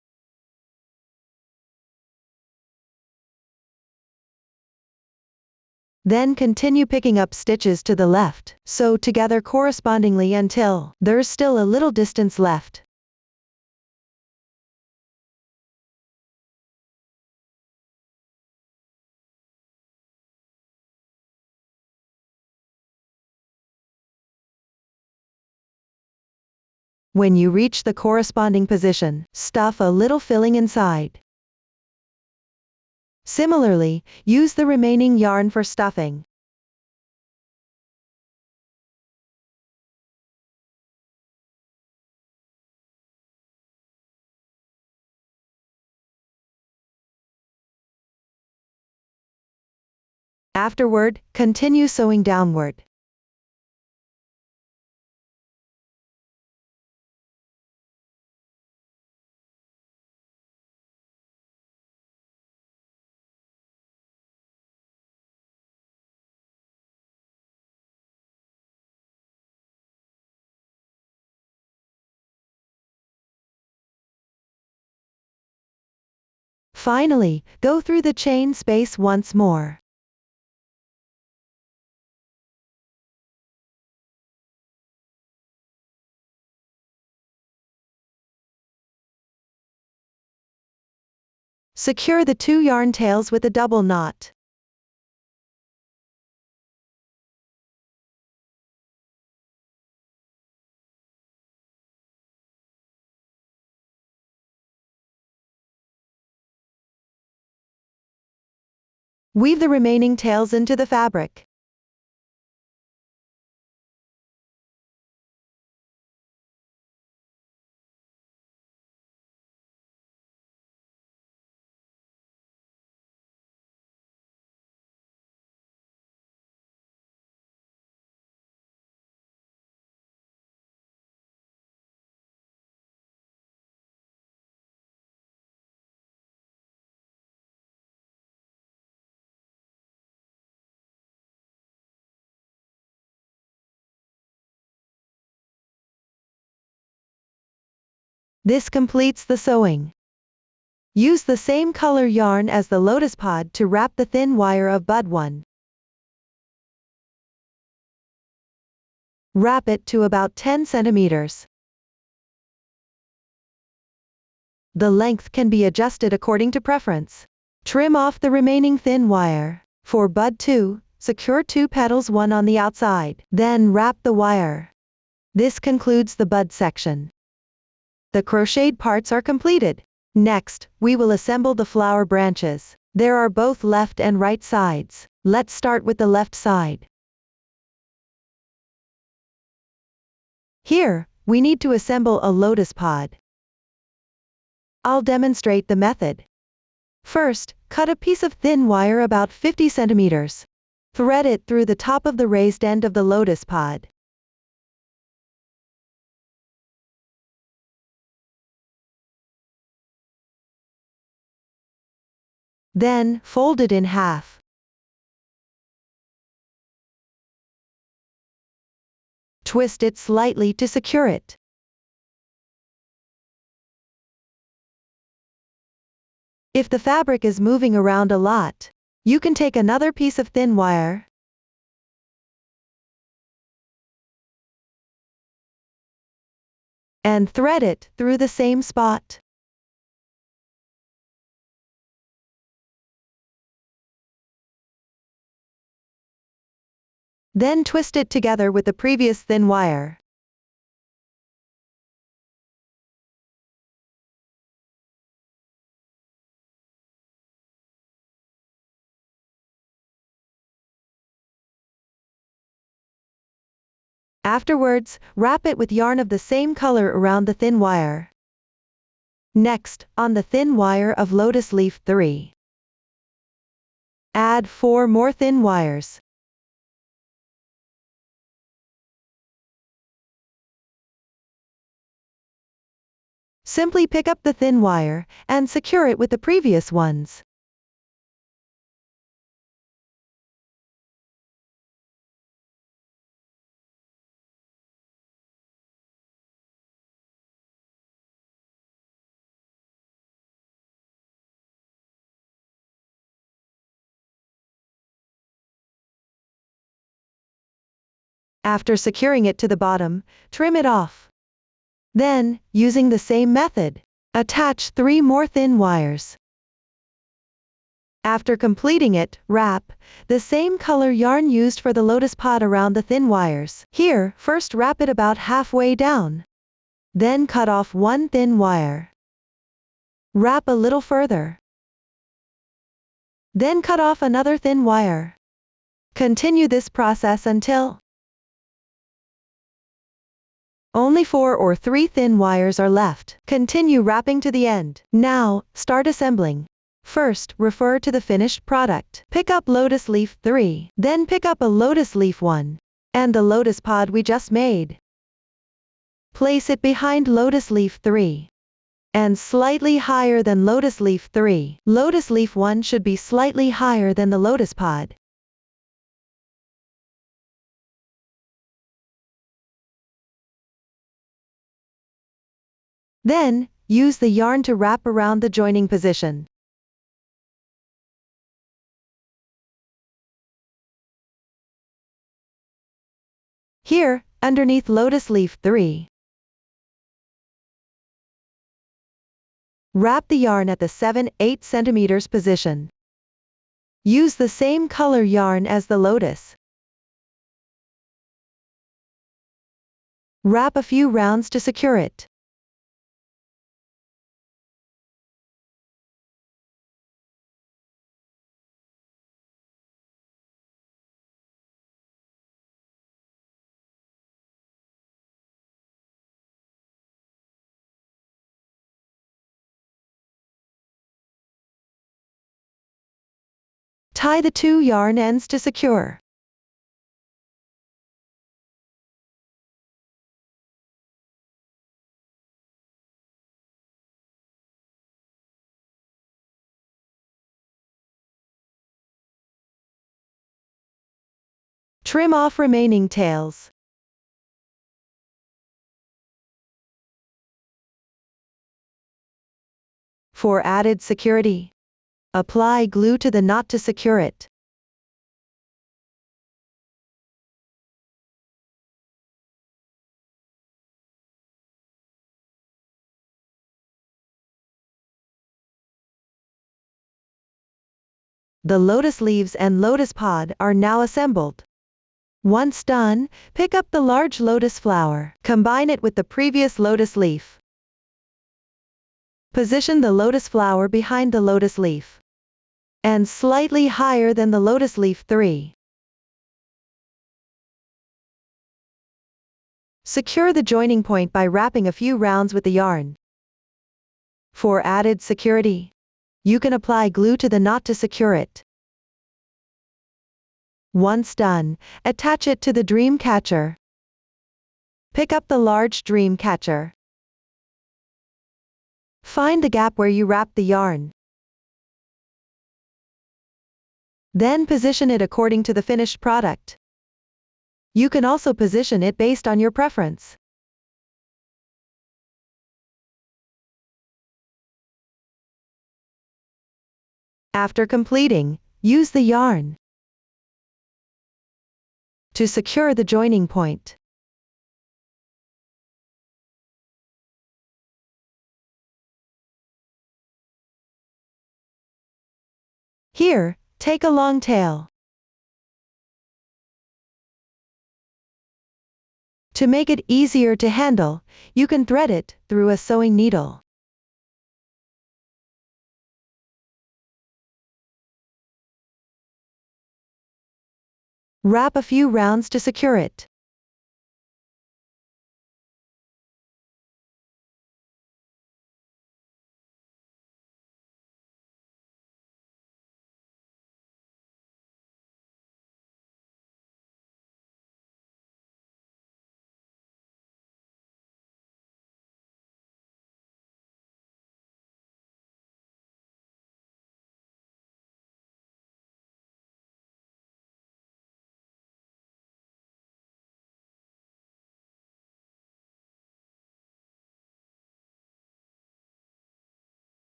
Then continue picking up stitches to the left, sew together correspondingly until there's still a little distance left. When you reach the corresponding position, stuff a little filling inside. Similarly, use the remaining yarn for stuffing. Afterward, continue sewing downward. Finally, go through the chain space once more. Secure the two yarn tails with a double knot. Weave the remaining tails into the fabric. This completes the sewing. Use the same color yarn as the lotus pod to wrap the thin wire of bud 1. Wrap it to about 10 centimeters. The length can be adjusted according to preference. Trim off the remaining thin wire. For bud 2, secure 2 petals, one on the outside, then wrap the wire. This concludes the bud section. The crocheted parts are completed. Next, we will assemble the flower branches. There are both left and right sides. Let's start with the left side. Here, we need to assemble a lotus pod. I'll demonstrate the method. First, cut a piece of thin wire about 50 centimeters. Thread it through the top of the raised end of the lotus pod. Then, fold it in half. Twist it slightly to secure it. If the fabric is moving around a lot, you can take another piece of thin wire and thread it through the same spot. Then twist it together with the previous thin wire. Afterwards, wrap it with yarn of the same color around the thin wire. Next, on the thin wire of Lotus Leaf 3, add 4 more thin wires. Simply pick up the thin wire and secure it with the previous ones. After securing it to the bottom, trim it off. Then, using the same method, attach 3 more thin wires. After completing it, wrap the same color yarn used for the lotus pod around the thin wires. Here, first wrap it about halfway down. Then cut off 1 thin wire. Wrap a little further. Then cut off another thin wire. Continue this process until only 4 or 3 thin wires are left. Continue wrapping to the end. Now, start assembling. First, refer to the finished product. Pick up Lotus Leaf 3, then pick up a Lotus Leaf 1, and the Lotus pod we just made. Place it behind Lotus Leaf 3, and slightly higher than Lotus Leaf 3. Lotus Leaf 1 should be slightly higher than the Lotus pod. Then, use the yarn to wrap around the joining position. Here, underneath Lotus Leaf 3, wrap the yarn at the 7/8 cm position. Use the same color yarn as the lotus. Wrap a few rounds to secure it. Tie the 2 yarn ends to secure. Trim off remaining tails. For added security, apply glue to the knot to secure it. The lotus leaves and lotus pod are now assembled. Once done, pick up the large lotus flower. Combine it with the previous lotus leaf. Position the lotus flower behind the lotus leaf, and slightly higher than the Lotus Leaf 3. Secure the joining point by wrapping a few rounds with the yarn. For added security, you can apply glue to the knot to secure it. Once done, attach it to the Dreamcatcher. Pick up the large Dreamcatcher. Find the gap where you wrapped the yarn. Then position it according to the finished product. You can also position it based on your preference. After completing, use the yarn to secure the joining point. Here, take a long tail. To make it easier to handle, you can thread it through a sewing needle. Wrap a few rounds to secure it.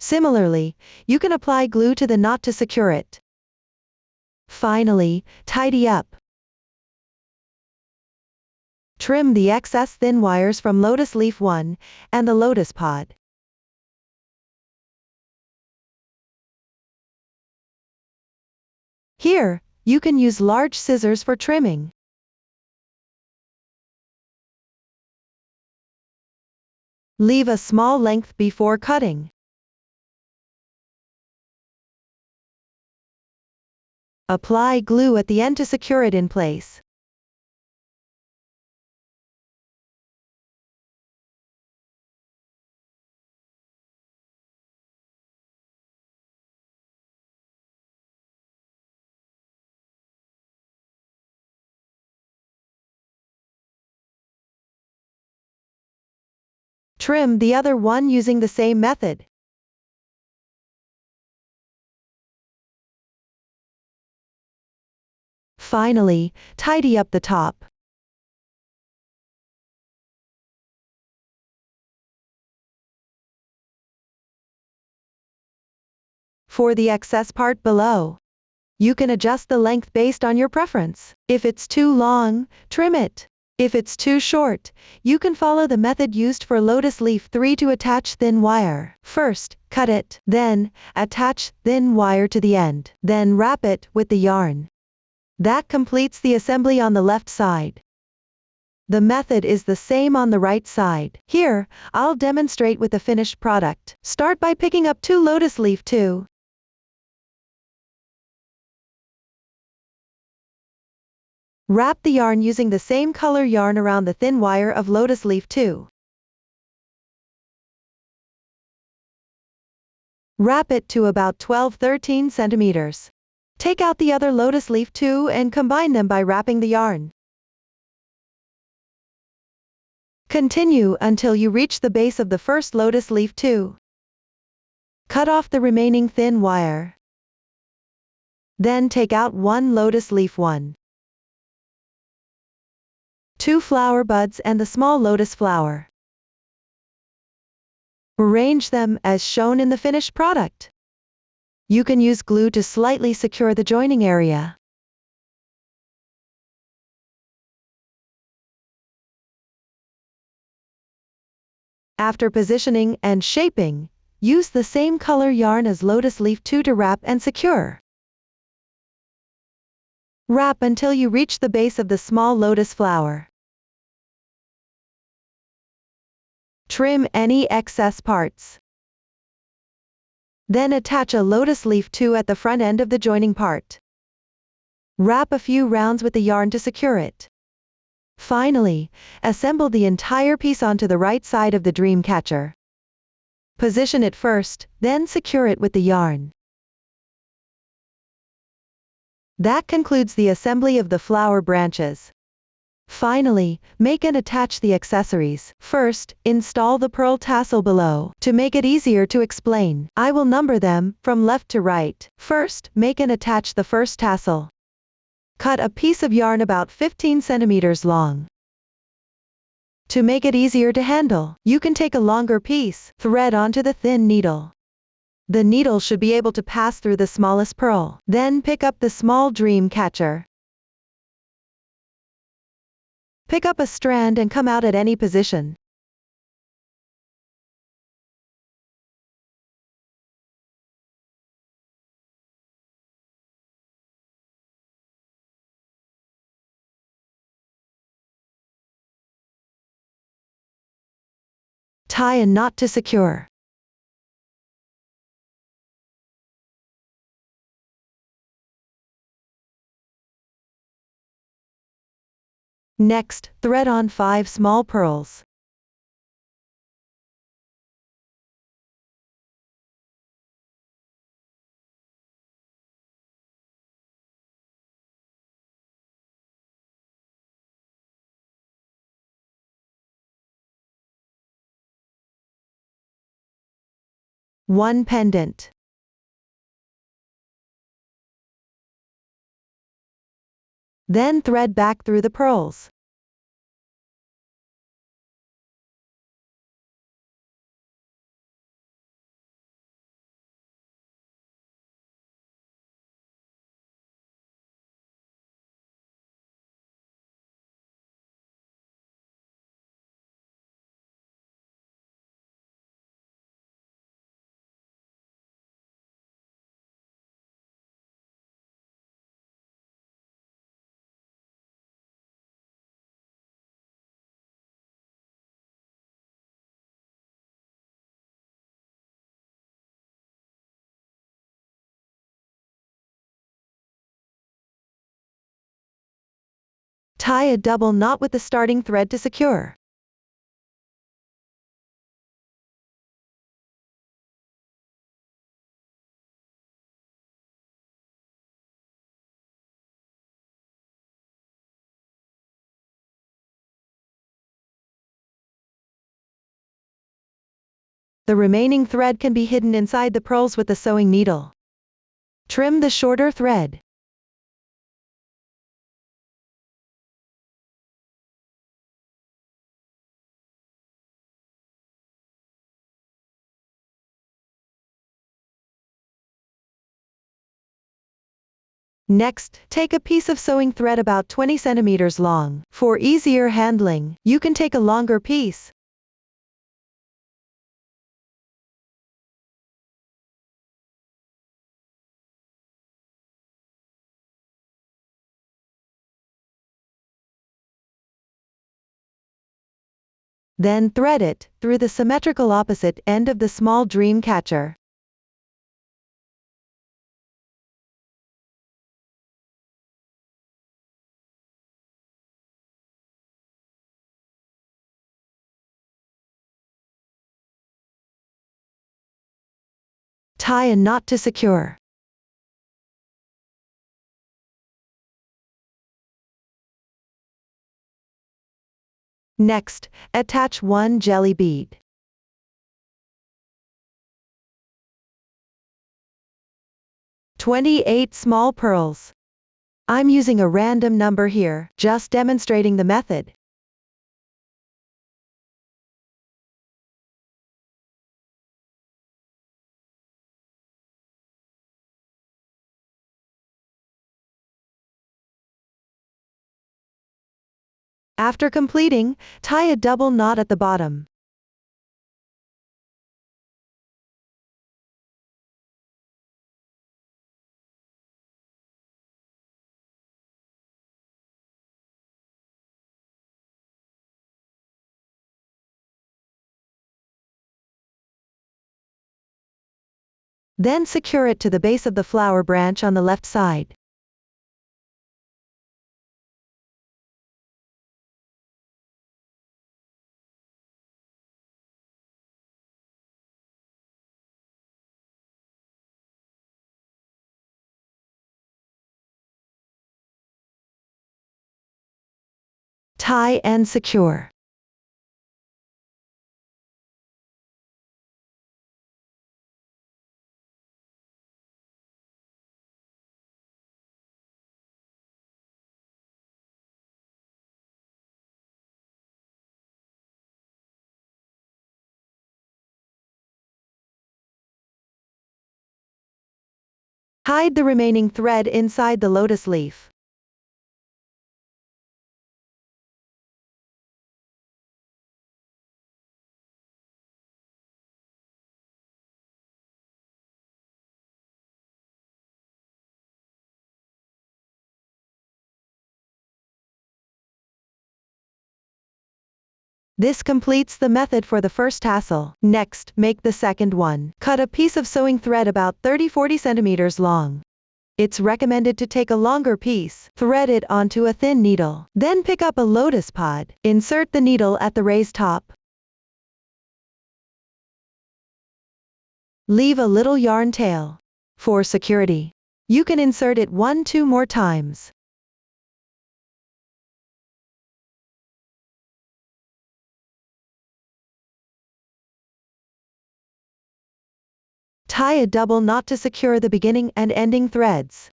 Similarly, you can apply glue to the knot to secure it. Finally, tidy up. Trim the excess thin wires from Lotus Leaf 1 and the Lotus pod. Here, you can use large scissors for trimming. Leave a small length before cutting. Apply glue at the end to secure it in place. Trim the other one using the same method. Finally, tidy up the top. For the excess part below, you can adjust the length based on your preference. If it's too long, trim it. If it's too short, you can follow the method used for Lotus Leaf 3 to attach thin wire. First, cut it, then, attach thin wire to the end, then wrap it with the yarn. That completes the assembly on the left side. The method is the same on the right side. Here, I'll demonstrate with the finished product. Start by picking up 2 Lotus Leaf 2. Wrap the yarn using the same color yarn around the thin wire of Lotus Leaf 2. Wrap it to about 12-13 centimeters. Take out the other Lotus Leaf 2 and combine them by wrapping the yarn. Continue until you reach the base of the first Lotus Leaf 2. Cut off the remaining thin wire. Then take out 1 Lotus Leaf 1. 2 flower buds and the small lotus flower. Arrange them as shown in the finished product. You can use glue to slightly secure the joining area. After positioning and shaping, use the same color yarn as Lotus Leaf 2 to wrap and secure. Wrap until you reach the base of the small lotus flower. Trim any excess parts. Then attach a Lotus Leaf 2 at the front end of the joining part. Wrap a few rounds with the yarn to secure it. Finally, assemble the entire piece onto the right side of the Dreamcatcher. Position it first, then secure it with the yarn. That concludes the assembly of the flower branches. Finally, make and attach the accessories. First, install the pearl tassel below. To make it easier to explain, I will number them, from left to right. First, make and attach the first tassel. Cut a piece of yarn about 15 centimeters long. To make it easier to handle, you can take a longer piece, thread onto the thin needle. The needle should be able to pass through the smallest pearl. Then pick up the small Dreamcatcher. Pick up a strand and come out at any position. Tie a knot to secure. Next, thread on 5 small pearls. One pendant. Then thread back through the pearls. Tie a double knot with the starting thread to secure. The remaining thread can be hidden inside the pearls with the sewing needle. Trim the shorter thread. Next, take a piece of sewing thread about 20 centimeters long. For easier handling, you can take a longer piece. Then thread it through the symmetrical opposite end of the small Dreamcatcher. Tie a knot to secure. Next, attach one jelly bead. "28 small pearls." I'm using a random number here, just demonstrating the method. After completing, tie a double knot at the bottom. Then secure it to the base of the flower branch on the left side. Tie and secure. Hide the remaining thread inside the lotus leaf. This completes the method for the first tassel. Next, make the second one. Cut a piece of sewing thread about 30-40 centimeters long. It's recommended to take a longer piece, thread it onto a thin needle. Then pick up a lotus pod. Insert the needle at the raised top. Leave a little yarn tail. For security, you can insert it 1-2 more times. Tie a double knot to secure the beginning and ending threads.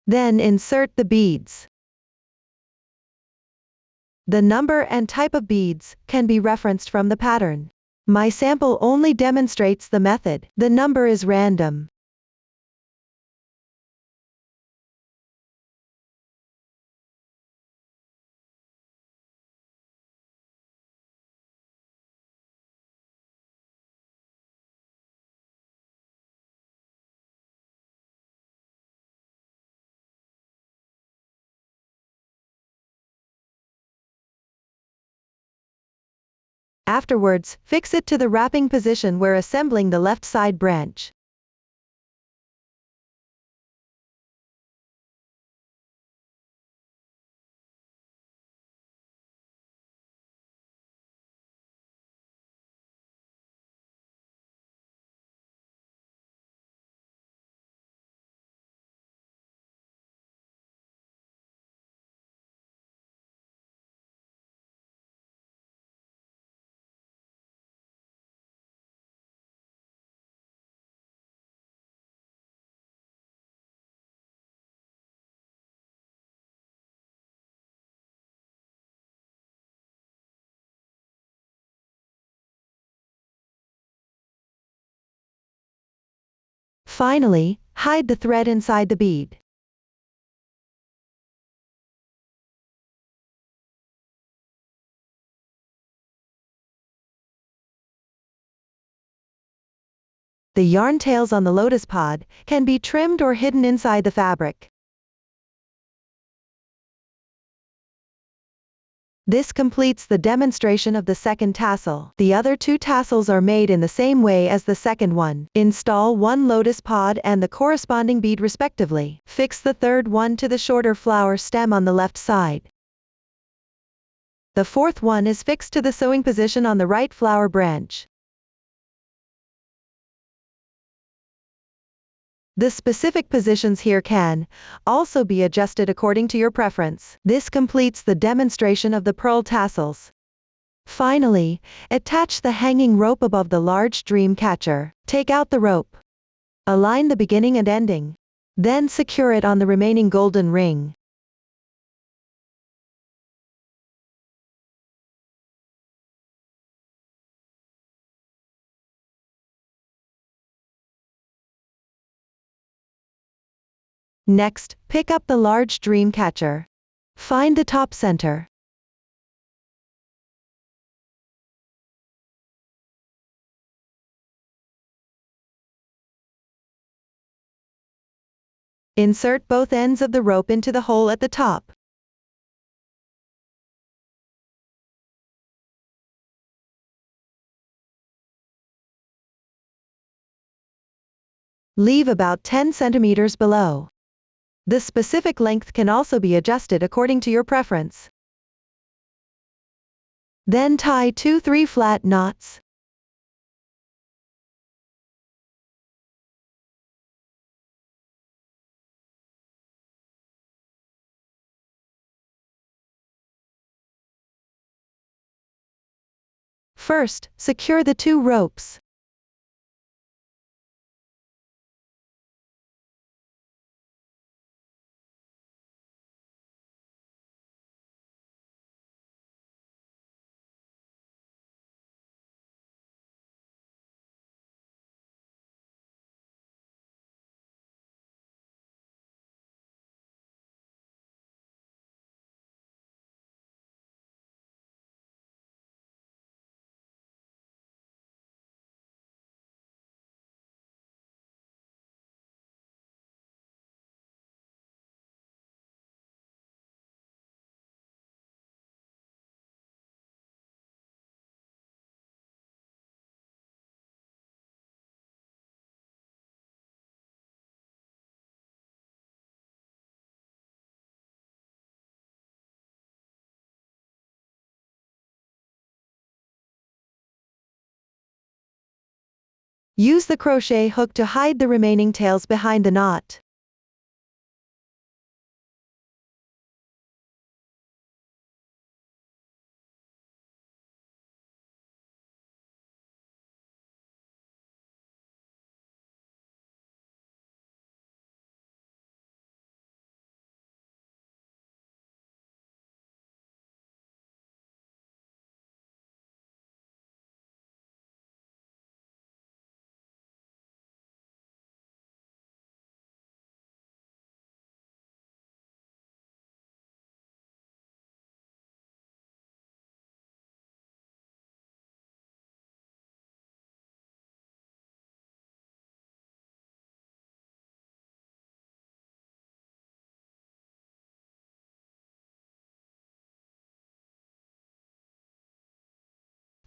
Then insert the beads. The number and type of beads can be referenced from the pattern. My sample only demonstrates the method. The number is random. Afterwards, fix it to the wrapping position where assembling the left side branch. Finally, hide the thread inside the bead. The yarn tails on the lotus pod can be trimmed or hidden inside the fabric. This completes the demonstration of the second tassel. The other two tassels are made in the same way as the second one. Install one lotus pod and the corresponding bead respectively. Fix the third one to the shorter flower stem on the left side. The fourth one is fixed to the sewing position on the right flower branch. The specific positions here can also be adjusted according to your preference. This completes the demonstration of the pearl tassels. Finally, attach the hanging rope above the large Dreamcatcher. Take out the rope. Align the beginning and ending. Then secure it on the remaining golden ring. Next, pick up the large Dreamcatcher. Find the top center. Insert both ends of the rope into the hole at the top. Leave about 10 centimeters below. The specific length can also be adjusted according to your preference. Then tie 2-3 flat knots. First, secure the 2 ropes. Use the crochet hook to hide the remaining tails behind the knot.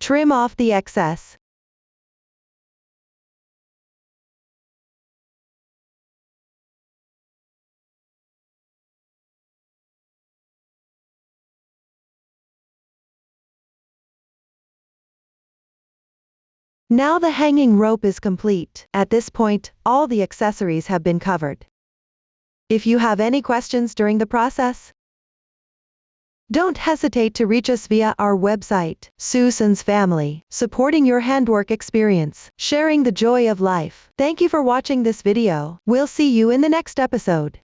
Trim off the excess. Now the hanging rope is complete. At this point, all the accessories have been covered. If you have any questions during the process, don't hesitate to reach us via our website, Susan's Family, supporting your handwork experience, sharing the joy of life. Thank you for watching this video. We'll see you in the next episode.